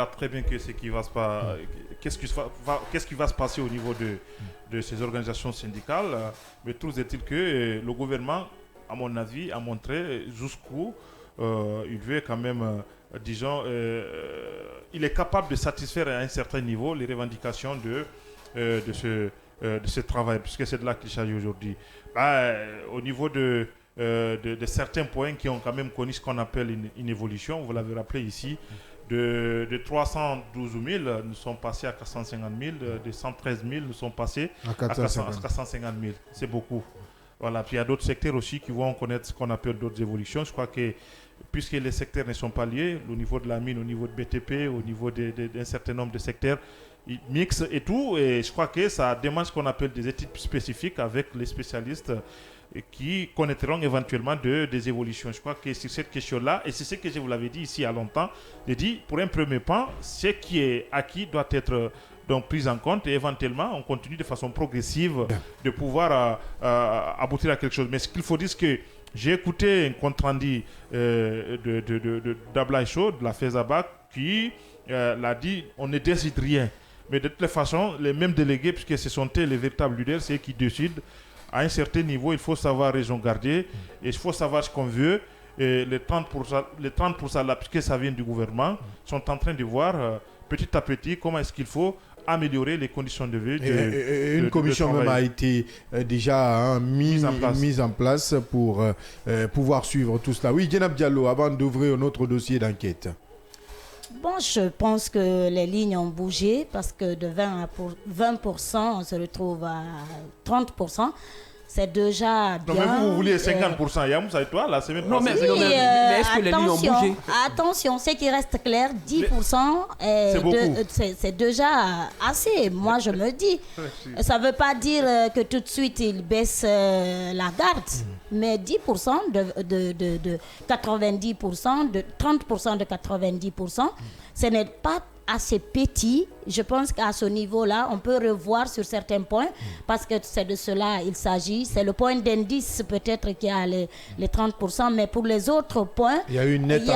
très bien que ce qui va se passer, qu'est-ce qui va se passer au niveau de ces organisations syndicales. Mais tout est-il que le gouvernement, à mon avis, a montré jusqu'où il veut quand même, il est capable de satisfaire à un certain niveau les revendications de ce travail, puisque c'est de là qu'il s'agit aujourd'hui. Au niveau de certains points qui ont quand même connu ce qu'on appelle une évolution, vous l'avez rappelé ici, de 312 000, nous sommes passés à 450 000, de 113 000, nous sommes passés à 450 000. C'est beaucoup. Voilà. Puis il y a d'autres secteurs aussi qui vont connaître ce qu'on appelle d'autres évolutions. Je crois que puisque les secteurs ne sont pas liés, au niveau de la mine, au niveau de BTP, au niveau d'un certain nombre de secteurs, mix et tout, et je crois que ça demande ce qu'on appelle des études spécifiques avec les spécialistes qui connaîtront éventuellement des évolutions. Je crois que sur cette question-là, et c'est ce que je vous l'avais dit ici il y a longtemps, j'ai dit, pour un premier pas, ce qui est acquis doit être donc pris en compte et éventuellement on continue de façon progressive de pouvoir aboutir à quelque chose. Mais ce qu'il faut dire, c'est que j'ai écouté un compte-rendu d'Ablaï Chaud, de la FESABAC, qui l'a dit, on ne décide rien. Mais de toutes les façons, les mêmes délégués, puisque ce sont eux les véritables leaders, c'est eux qui décident. À un certain niveau, il faut savoir raison garder et il faut savoir ce qu'on veut. Et les 30% là, puisque ça vient du gouvernement, sont en train de voir petit à petit comment est-ce qu'il faut améliorer les conditions de vie. Une commission même a été déjà mise en place pour pouvoir suivre tout cela. Oui, Djenab Diallo, avant d'ouvrir notre dossier d'enquête. Bon, je pense que les lignes ont bougé parce que de 20%, on se retrouve à 30%. C'est déjà bien. Non, mais vous vouliez 50%. Yamoussa et toi, la semaine non, passée. mais est-ce que les lignes ont bougé? Attention, ce qui reste clair, 10%, c'est déjà assez. Moi, je me dis. Ça ne veut pas dire que tout de suite, ils baissent la garde. Mais 10% de 90%, de 30% de 90%, ce n'est pas assez petit. Je pense qu'à ce niveau-là, on peut revoir sur certains points parce que c'est de cela il s'agit. C'est le point d'indice peut-être qui a les 30%, mais pour les autres points, il y a une nette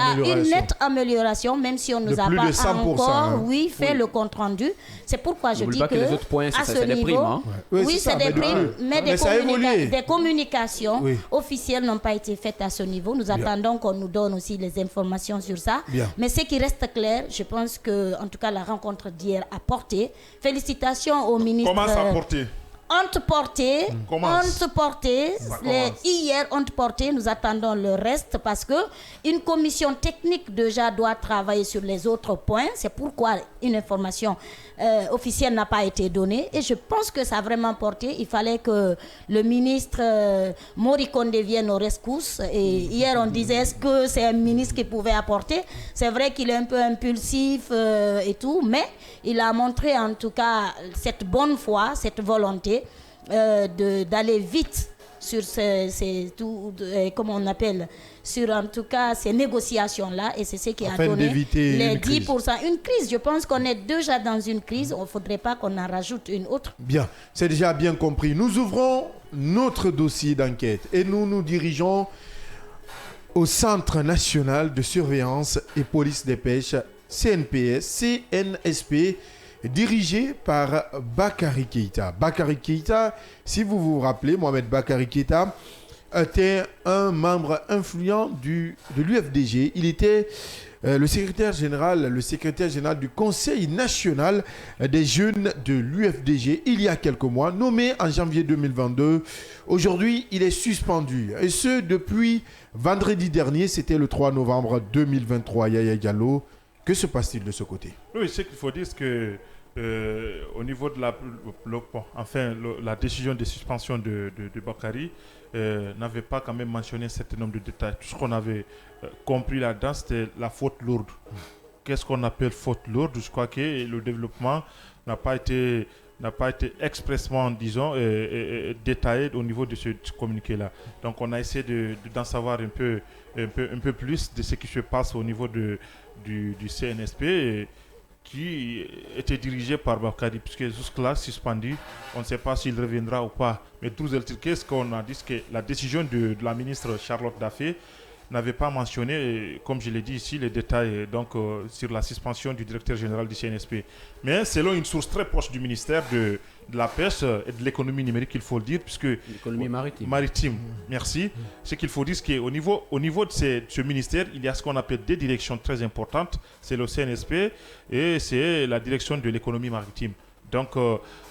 amélioration, même si on ne nous a pas encore fait le compte-rendu. C'est pourquoi je dis que les autres points, à ce niveau, primes, hein. Oui, c'est des primes, mais des communications officielles n'ont pas été faites à ce niveau. Nous attendons qu'on nous donne aussi les informations sur ça. Mais ce qui reste clair, je pense que, en tout cas, la rencontre d'hier a porté. Félicitations au ministre. Comment ça a porté? Hier, on porté. Nous attendons le reste parce que une commission technique déjà doit travailler sur les autres points. C'est pourquoi une information officielle n'a pas été donnée. Et je pense que ça a vraiment porté. Il fallait que le ministre Morikonde vienne aux rescousses. Et hier, on disait, est-ce que c'est un ministre qui pouvait apporter? C'est vrai qu'il est un peu impulsif et tout, mais il a montré en tout cas cette bonne foi, cette volonté d'aller vite sur comment on appelle, sur en tout cas ces négociations-là, et c'est ce qui a donné les 10%. Une crise, je pense qu'on est déjà dans une crise, il ne faudrait pas qu'on en rajoute une autre. Bien, c'est déjà bien compris. Nous ouvrons notre dossier d'enquête et nous nous dirigeons au Centre national de surveillance et police des pêches, CNSP, dirigé par Bakary Keïta. Bakary Keïta, si vous vous rappelez, Mohamed Bakary Keïta était un membre influent de l'UFDG. Il était le secrétaire général du Conseil national des jeunes de l'UFDG il y a quelques mois, nommé en janvier 2022. Aujourd'hui, il est suspendu. Et ce, depuis vendredi dernier, c'était le 3 novembre 2023. Yaya Diallo, que se passe-t-il de ce côté? Oui, ce qu'il faut dire, c'est que au niveau de la décision de suspension de Bakary n'avait pas quand même mentionné un certain nombre de détails. Tout ce qu'on avait compris là-dedans, c'était la faute lourde. Qu'est-ce qu'on appelle faute lourde? Je crois que le développement n'a pas été expressement, disons, détaillé au niveau de ce communiqué-là. Donc on a essayé d'en savoir un peu plus de ce qui se passe au niveau du CNSP, qui était dirigé par Bakary, puisque jusque-là, suspendu, on ne sait pas s'il reviendra ou pas. Mais ce qu'on a dit, c'est que la décision de la ministre Charlotte Daffé n'avait pas mentionné, comme je l'ai dit ici, les détails sur la suspension du directeur général du CNSP. Mais selon une source très proche du ministère de la pêche et de l'économie numérique, il faut le dire, puisque... L'économie maritime. Maritime, merci. Ce qu'il faut dire, c'est qu'au niveau de ce ministère, il y a ce qu'on appelle des directions très importantes. C'est le CNSP et c'est la direction de l'économie maritime. Donc,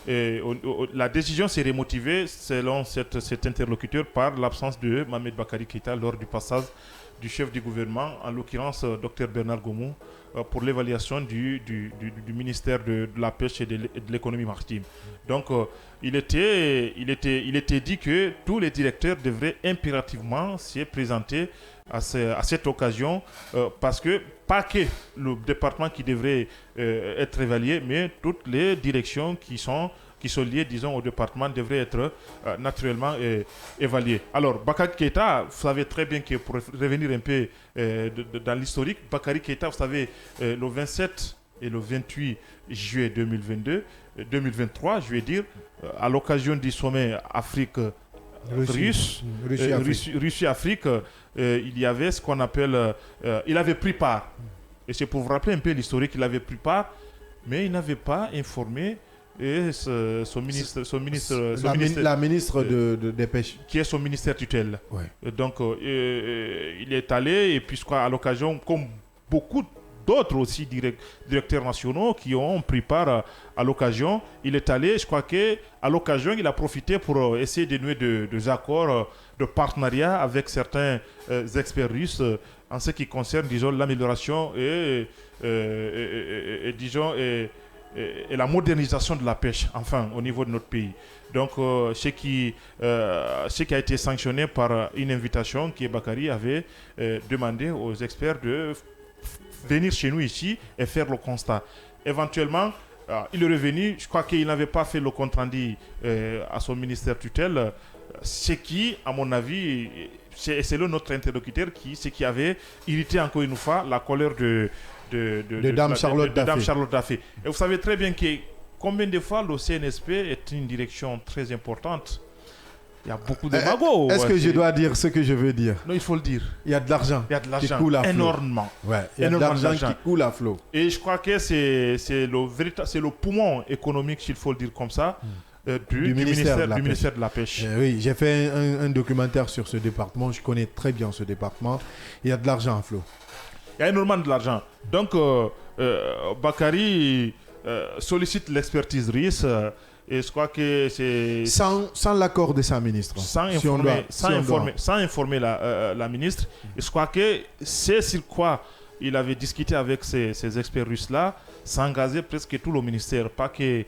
la décision s'est remotivée, selon cet interlocuteur, par l'absence de Mohamed Bakary Keïta lors du passage du chef du gouvernement, en l'occurrence Dr Bernard Gomou, pour l'évaluation du ministère de la pêche et de l'économie maritime. Donc, il était dit que tous les directeurs devraient impérativement s'y présenter à cette occasion, parce que pas que le département qui devrait être évalué, mais toutes les directions qui sont liées, disons, au département devraient être naturellement évaluées. Alors, Bakary Keïta, vous savez très bien que, pour revenir un peu dans l'historique, Bakary Keïta, vous savez, le 27 et le 28 juillet 2023, je vais dire, à l'occasion du sommet Russie-Afrique, il y avait ce qu'on appelle... il avait pris part, et c'est pour vous rappeler un peu l'historique, il avait pris part mais il n'avait pas informé son ministre, la ministre des Pêches, qui est son ministère tutelle. Ouais. Donc, il est allé, et puis à l'occasion, comme beaucoup d'autres aussi directeurs nationaux qui ont pris part à l'occasion, il est allé, je crois qu'à l'occasion, il a profité pour essayer de nouer des accords de partenariat avec certains experts russes en ce qui concerne, disons, l'amélioration et la modernisation de la pêche, enfin, au niveau de notre pays. Donc, ce qui a été sanctionné par une invitation que Bakary avait demandé aux experts de venir chez nous ici et faire le constat. Éventuellement, il est revenu, je crois qu'il n'avait pas fait le compte-rendu à son ministère tutelle, ce qui, à mon avis, c'est notre interlocuteur qui avait irrité encore une fois la colère de Dame Charlotte Daffé. Et vous savez très bien que combien de fois le CNSP est une direction très importante. Il y a beaucoup de magos. Est-ce que je dois dire ce que je veux dire? Non, il faut le dire. Il y a de l'argent. Il y a de l'argent. Qui coule à flot. Énormément. Ouais, il y a de l'argent qui coule à flot. Et je crois que c'est le poumon économique, s'il faut le dire comme ça, du ministère de la Pêche. Oui, j'ai fait un documentaire sur ce département. Je connais très bien ce département. Il y a de l'argent à flot. Il y a énormément de l'argent. Donc, Bakary sollicite l'expertise russe. Et je crois que c'est... Sans l'accord de sa ministre. Sans informer la ministre. Et je crois que c'est sur quoi il avait discuté avec ces experts russes-là, ça engageait presque tout le ministère, pas que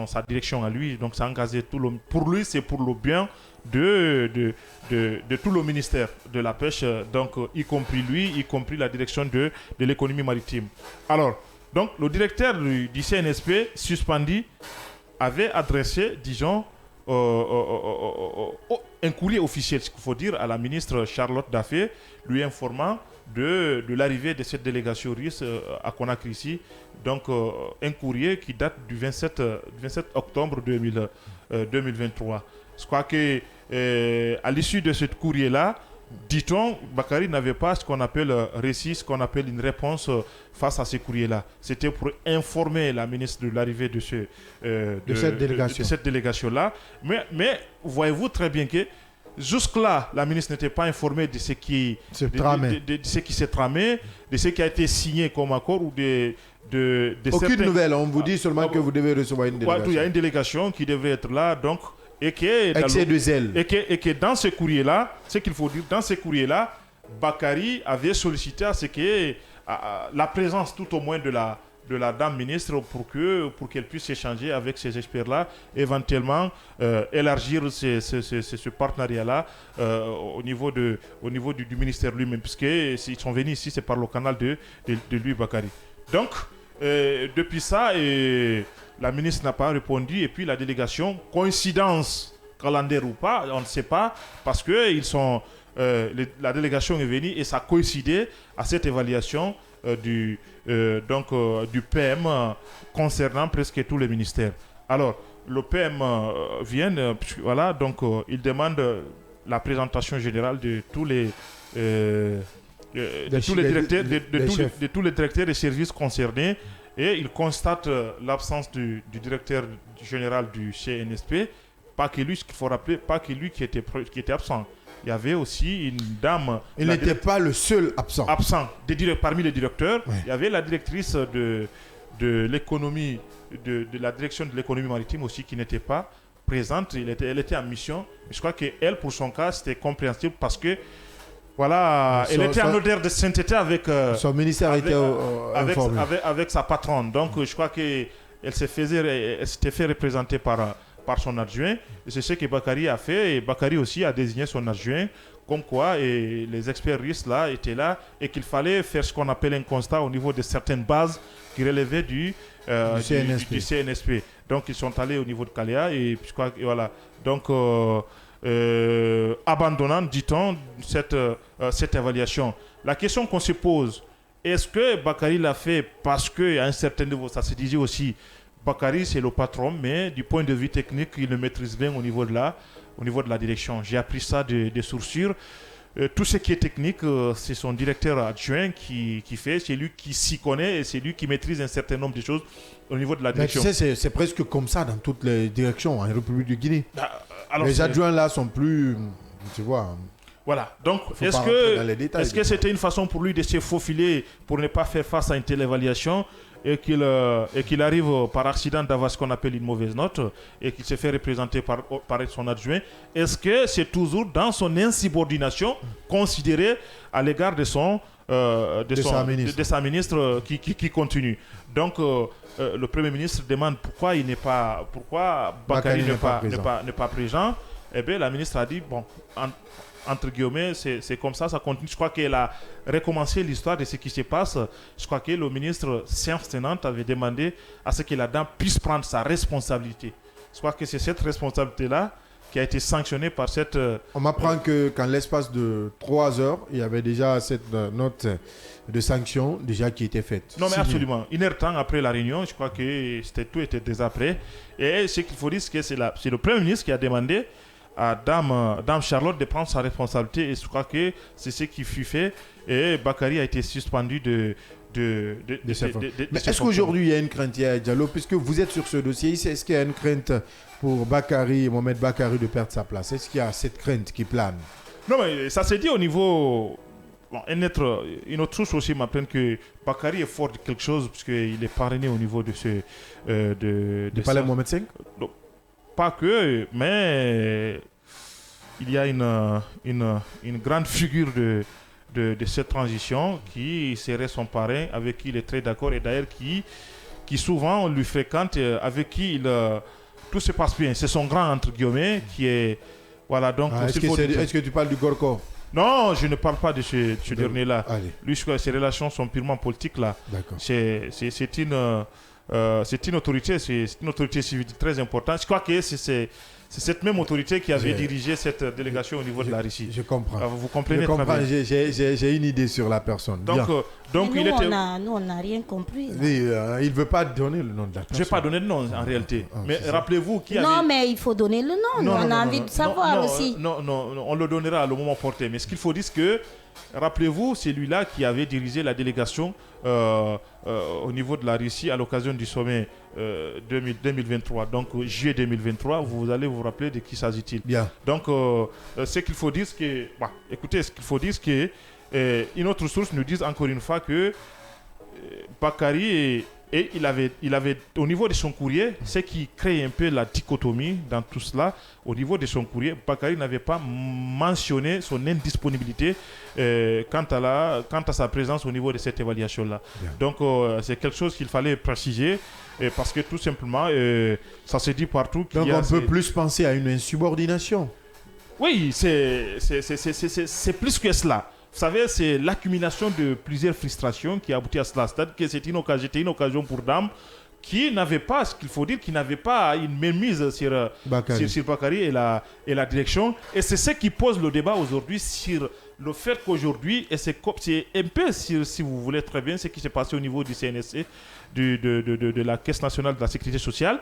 sa direction à lui. Donc ça engageait tout le... Pour lui, c'est pour le bien de tout le ministère de la Pêche, donc y compris lui, y compris la direction de l'économie maritime. Alors, donc le directeur du CNSP, suspendu, avait adressé, disons, un courrier officiel, ce qu'il faut dire, à la ministre Charlotte Daffé, lui informant de l'arrivée de cette délégation russe à Conakry ici. Donc, un courrier qui date du 27 octobre 2023. Je crois qu'à l'issue de ce courrier-là, dit-on, Bakary n'avait pas ce qu'on appelle récit, ce qu'on appelle une réponse face à ces courriers-là. C'était pour informer la ministre de l'arrivée de cette délégation-là. Mais voyez-vous très bien que jusque-là, la ministre n'était pas informée de ce qui s'est tramé, de ce qui a été signé comme accord ou aucune nouvelle, on vous dit seulement que vous devez recevoir une délégation. Il y a une délégation qui devrait être là, donc... Et que dans ce courrier-là, ce qu'il faut dire, dans ce courrier-là, Bakary avait sollicité à ce que la présence tout au moins de la dame ministre pour qu'elle puisse échanger avec ces experts-là, éventuellement élargir ce partenariat-là au niveau du ministère lui-même, puisqu'ils sont venus ici, c'est par le canal de lui, Bakary. Donc, depuis ça... la ministre n'a pas répondu et puis la délégation, coïncidence calendaire ou pas, on ne sait pas, parce que la délégation est venue et ça coïncidait à cette évaluation du PM concernant presque tous les ministères. Alors, le PM vient, voilà, donc il demande la présentation générale de tous les directeurs des services concernés. Et il constate l'absence du directeur général du CNSP, pas que lui, ce qu'il faut rappeler, pas que lui qui était absent. Il y avait aussi une dame... Il n'était pas le seul absent. Parmi les directeurs, oui. Il y avait la directrice de l'économie, de la direction de l'économie maritime aussi qui n'était pas présente. Elle était en mission. Je crois qu'elle, pour son cas, c'était compréhensible parce que voilà, elle était en odeur de sainteté avec son ministère était informé. Avec sa patronne. Donc, je crois qu'elle s'était fait représenter par son adjoint. Et c'est ce que Bakary a fait. Et Bakary aussi a désigné son adjoint. Comme quoi, et les experts russes là étaient là et qu'il fallait faire ce qu'on appelle un constat au niveau de certaines bases qui relevaient du CNSP. Donc, ils sont allés au niveau de Kalea et je crois que voilà. Donc, abandonnant, dit-on, cette évaluation. La question qu'on se pose, est-ce que Bakary l'a fait parce qu'à un certain niveau, ça se disait aussi, Bakary c'est le patron, mais du point de vue technique, il le maîtrise bien au niveau de la direction. J'ai appris ça des sources sûres. tout ce qui est technique, c'est son directeur adjoint qui fait, c'est lui qui s'y connaît et c'est lui qui maîtrise un certain nombre de choses au niveau de la direction. Mais tu sais, c'est presque comme ça dans toutes les directions en République de Guinée. Alors, les adjoints là sont plus, tu vois. Voilà, donc est-ce que c'était une façon pour lui de se faufiler pour ne pas faire face à une telle évaluation et qu'il arrive par accident d'avoir ce qu'on appelle une mauvaise note et qu'il se fait représenter par son adjoint? Est-ce que c'est toujours dans son insubordination considérée à l'égard de sa ministre qui continue? Donc le Premier ministre demande pourquoi Bakary n'est pas présent. Eh bien, la ministre a dit, bon, entre guillemets, c'est comme ça continue. Je crois qu'elle a recommencé l'histoire de ce qui se passe. Je crois que le ministre, séance tenante, avait demandé à ce que la dame puisse prendre sa responsabilité. Je crois que c'est cette responsabilité-là qui a été sanctionnée par cette... On m'apprend qu'en l'espace de 3 heures, il y avait déjà cette note de sanction déjà qui était faite. Non, mais absolument. 1 heure de temps après la réunion, je crois que tout était déjà prêt. Et ce qu'il faut dire, c'est que c'est le Premier ministre qui a demandé à Dame Charlotte de prendre sa responsabilité, et je crois que c'est ce qui fut fait, et Bakary a été suspendu de Mais est-ce qu'aujourd'hui il y a une crainte, Diallo, puisque vous êtes sur ce dossier, est-ce qu'il y a une crainte pour Mohamed Bakary de perdre sa place? Est-ce qu'il y a cette crainte qui plane? Non, mais ça s'est dit au niveau... Bon, une autre source aussi m'apprend que Bakary est fort de quelque chose, puisqu'il est parrainé au niveau de ce... de Palais Mohamed V? Pas que, mais il y a une grande figure de cette transition qui serait son parrain, avec qui il est très d'accord, et d'ailleurs qui souvent on lui fréquente, avec qui tout se passe bien. C'est son grand, entre guillemets, qui est... Voilà, donc... Est-ce que tu parles du Gorko? Non, je ne parle pas de ce dernier-là. Lui, je crois que ses relations sont purement politiques, là. D'accord. C'est une autorité civile très importante. Je crois que c'est cette même autorité qui avait dirigé cette délégation au niveau de la Russie. Je comprends. Vous comprenez? Je comprends. J'ai une idée sur la personne. Donc nous, on n'a rien compris. Il ne veut pas donner le nom de la personne. Je ne vais pas donner le nom en réalité. Mais rappelez-vous qui avait... Non, mais il faut donner le nom. On a envie de savoir aussi. Non, on le donnera à le moment porté. Mais ce qu'il faut dire, c'est que, rappelez-vous, c'est lui-là qui avait dirigé la délégation au niveau de la Russie à l'occasion du sommet 2023. Donc, juillet 2023, vous allez vous rappeler de qui s'agit-il. Bien. Donc, ce qu'il faut dire, c'est que... écoutez, ce qu'il faut dire, c'est que une autre source nous dit encore une fois que Bakary il avait au niveau de son courrier, ce qui crée un peu la dichotomie dans tout cela. Au niveau de son courrier, Bakary n'avait pas mentionné son indisponibilité quant à sa présence au niveau de cette évaluation-là. Donc c'est quelque chose qu'il fallait préciser, parce que tout simplement ça se dit partout qu'il donc on peut plus penser à une insubordination. Oui, c'est plus que cela. Vous savez, c'est l'accumulation de plusieurs frustrations qui aboutit à cela. C'est-à-dire que c'était une occasion pour Dame qui n'avait pas, ce qu'il faut dire, qui n'avait pas une mainmise sur Bakary et la direction. Et c'est ce qui pose le débat aujourd'hui sur le fait qu'aujourd'hui, et c'est un peu, si vous voulez très bien, ce qui s'est passé au niveau du CNSC, de la Caisse nationale de la sécurité sociale.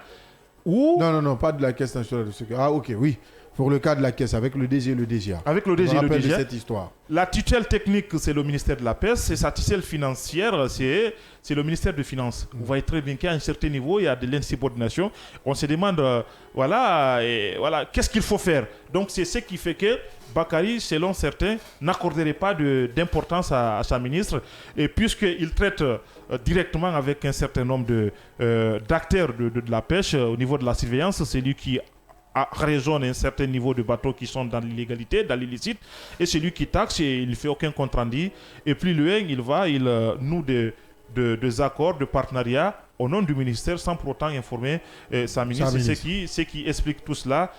Non, pas de la Caisse nationale de sécurité. Ah, ok, oui. Pour le cas de la caisse, avec le DG et le DGA. Avec le DG et le DGA. de cette histoire. La tutelle technique, c'est le ministère de la Pêche. Et sa tutelle financière, c'est le ministère des Finances. Vous voyez très bien qu'à un certain niveau, il y a de l'insubordination. On se demande, voilà, qu'est-ce qu'il faut faire? Donc, c'est ce qui fait que Bakary, selon certains, n'accorderait pas d'importance à sa ministre. Et puisqu'il traite directement avec un certain nombre d'acteurs de la pêche au niveau de la surveillance, c'est lui qui raisonne un certain niveau de bateaux qui sont dans l'illégalité, dans l'illicite, et c'est lui qui taxe et il ne fait aucun compte rendu. Et plus loin, il noue des accords de partenariat au nom du ministère sans pour autant informer sa ministre. C'est ce qui explique tout cela.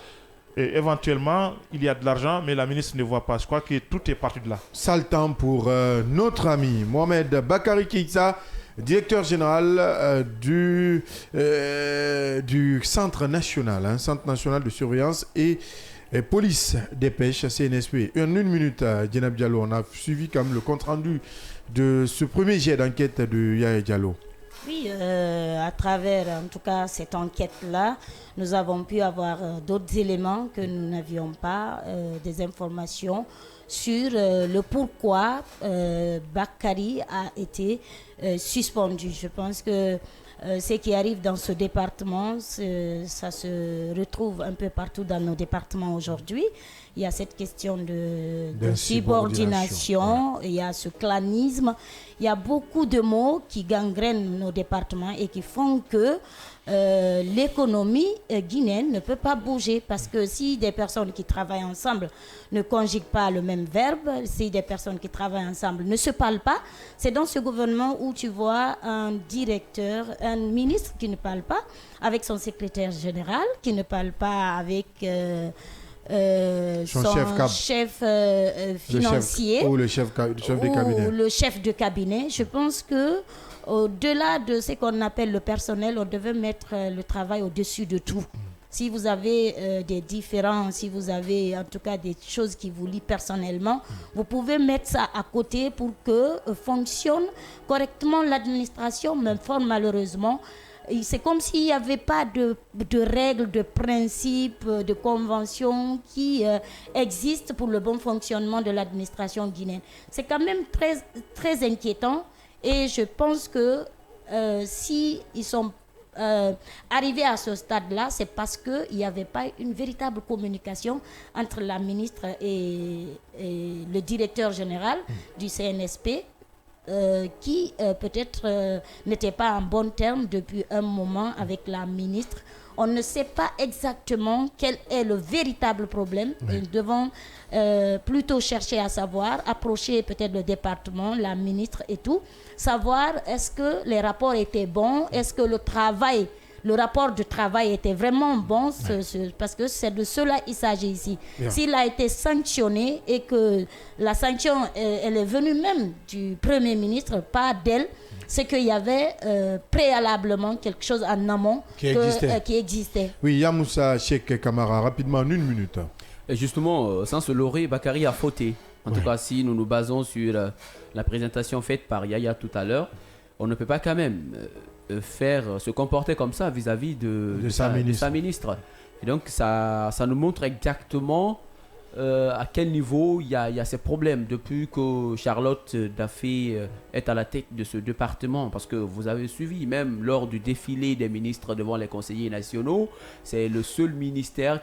Et éventuellement, il y a de l'argent, mais la ministre ne voit pas. Je crois que tout est parti de là. Sale temps pour notre ami Mohamed Bakary Keïta, directeur général du Centre national, Centre national de surveillance et police des pêches, CNSP. En une minute, Djenab Diallo, on a suivi quand même le compte-rendu de ce premier jet d'enquête de Yaya Diallo. Oui, à travers en tout cas cette enquête-là, nous avons pu avoir d'autres éléments que nous n'avions pas, des informations sur le pourquoi Bakary a été suspendu. Je pense que ce qui arrive dans ce département, ça se retrouve un peu partout dans nos départements aujourd'hui. Il y a cette question de subordination, il y a ce clanisme, il y a beaucoup de mots qui gangrènent nos départements et qui font que l'économie guinéenne ne peut pas bouger, parce que si des personnes qui travaillent ensemble ne conjuguent pas le même verbe, si des personnes qui travaillent ensemble ne se parlent pas, c'est dans ce gouvernement où tu vois un directeur, un ministre qui ne parle pas avec son secrétaire général, qui ne parle pas avec son chef financier ou le chef de cabinet. Ou le chef de cabinet. Je pense que au-delà de ce qu'on appelle le personnel, on devait mettre le travail au-dessus de tout. Si vous avez des différends, si vous avez en tout cas des choses qui vous lient personnellement, vous pouvez mettre ça à côté pour que fonctionne correctement l'administration, mais fort malheureusement. C'est comme s'il n'y avait pas de règles, de principes, de conventions qui existent pour le bon fonctionnement de l'administration guinéenne. C'est quand même très, très inquiétant, et je pense que si ils sont arrivés à ce stade-là, c'est parce qu'il n'y avait pas une véritable communication entre la ministre et le directeur général du CNSP. Qui peut-être n'était pas en bon terme depuis un moment avec la ministre. On ne sait pas exactement quel est le véritable problème. Nous devons plutôt chercher à savoir, approcher peut-être le département, la ministre et tout, savoir est-ce que les rapports étaient bons, est-ce que le rapport de travail était vraiment bon, parce que c'est de cela il s'agit ici. S'il a été sanctionné et que la sanction elle est venue même du Premier ministre, pas d'elle, c'est qu'il y avait préalablement quelque chose en amont qui existait. Oui, Yamoussa Cheikh Kamara, rapidement, en 1 minute. Et justement, sans se leurrer, Bakary a fauté. En tout cas, si nous nous basons sur la présentation faite par Yaya tout à l'heure, on ne peut pas quand même se comporter comme ça vis-à-vis de sa ministre. Et donc ça nous montre exactement à quel niveau il y a ces problèmes depuis que Charlotte Daffé est à la tête de ce département, parce que vous avez suivi même lors du défilé des ministres devant les conseillers nationaux, c'est la seule ministre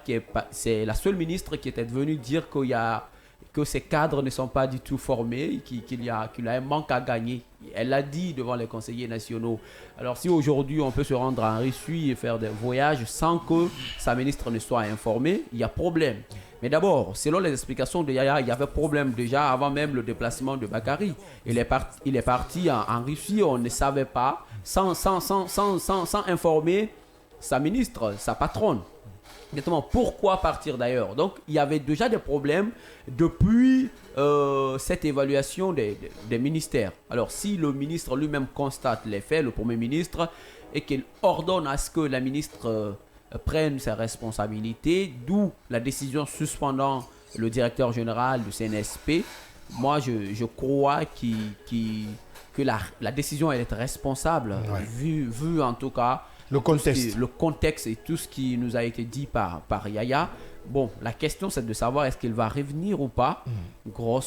qui était venue dire que ces cadres ne sont pas du tout formés, qu'il y a un manque à gagner. Elle l'a dit devant les conseillers nationaux. Alors si aujourd'hui on peut se rendre en Russie et faire des voyages sans que sa ministre ne soit informée, il y a problème. Mais d'abord, selon les explications de Yaya, il y avait problème déjà avant même le déplacement de Bakary. Il est parti en Russie, on ne savait pas, sans informer sa ministre, sa patronne. Exactement. Pourquoi partir d'ailleurs? Donc, il y avait déjà des problèmes depuis cette évaluation des ministères. Alors, si le ministre lui-même constate les faits, le Premier ministre, et qu'il ordonne à ce que la ministre prenne ses responsabilités, d'où la décision suspendant le directeur général du CNSP, moi, je crois que la décision elle est responsable, vu en tout cas le contexte et tout ce qui nous a été dit par Yaya. Bon, la question c'est de savoir est-ce qu'il va revenir ou pas. Gros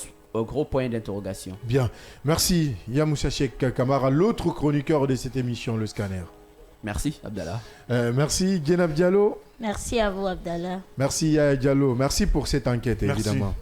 point d'interrogation. Bien, merci Yamoussa Cheikh Kamara, l'autre chroniqueur de cette émission, Le Scanner. Merci Abdallah. Merci Djenab Diallo. Merci à vous Abdallah. Merci à Diallo. Merci pour cette enquête évidemment.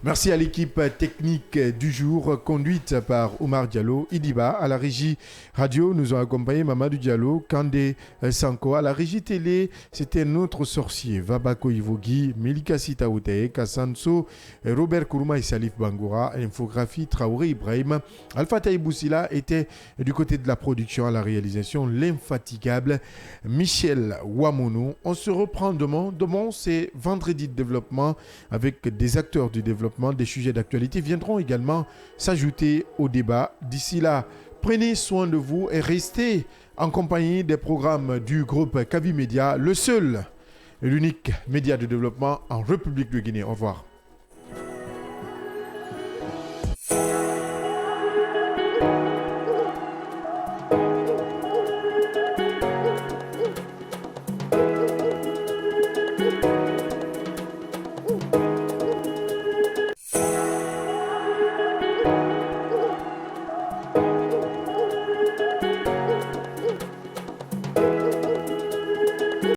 Merci à l'équipe technique du jour conduite par Oumar Diallo. Idiba à la régie radio nous ont accompagné Mamadou Diallo, Kandé Sanko à la régie télé. C'était notre sorcier Vabako Ivogi, Melika Sitaouteye, Kassanso, Robert Kourouma et Salif Bangoura, infographie Traoré Ibrahim. Alpha Taïboussila était du côté de la production à la réalisation, l'infatigable Michel Wamono. On se reprend demain. Demain, c'est vendredi de développement avec des acteurs du développement. Des sujets d'actualité viendront également s'ajouter au débat. D'ici là, prenez soin de vous et restez en compagnie des programmes du groupe Kavi Média, le seul et l'unique média de développement en République de Guinée. Au revoir.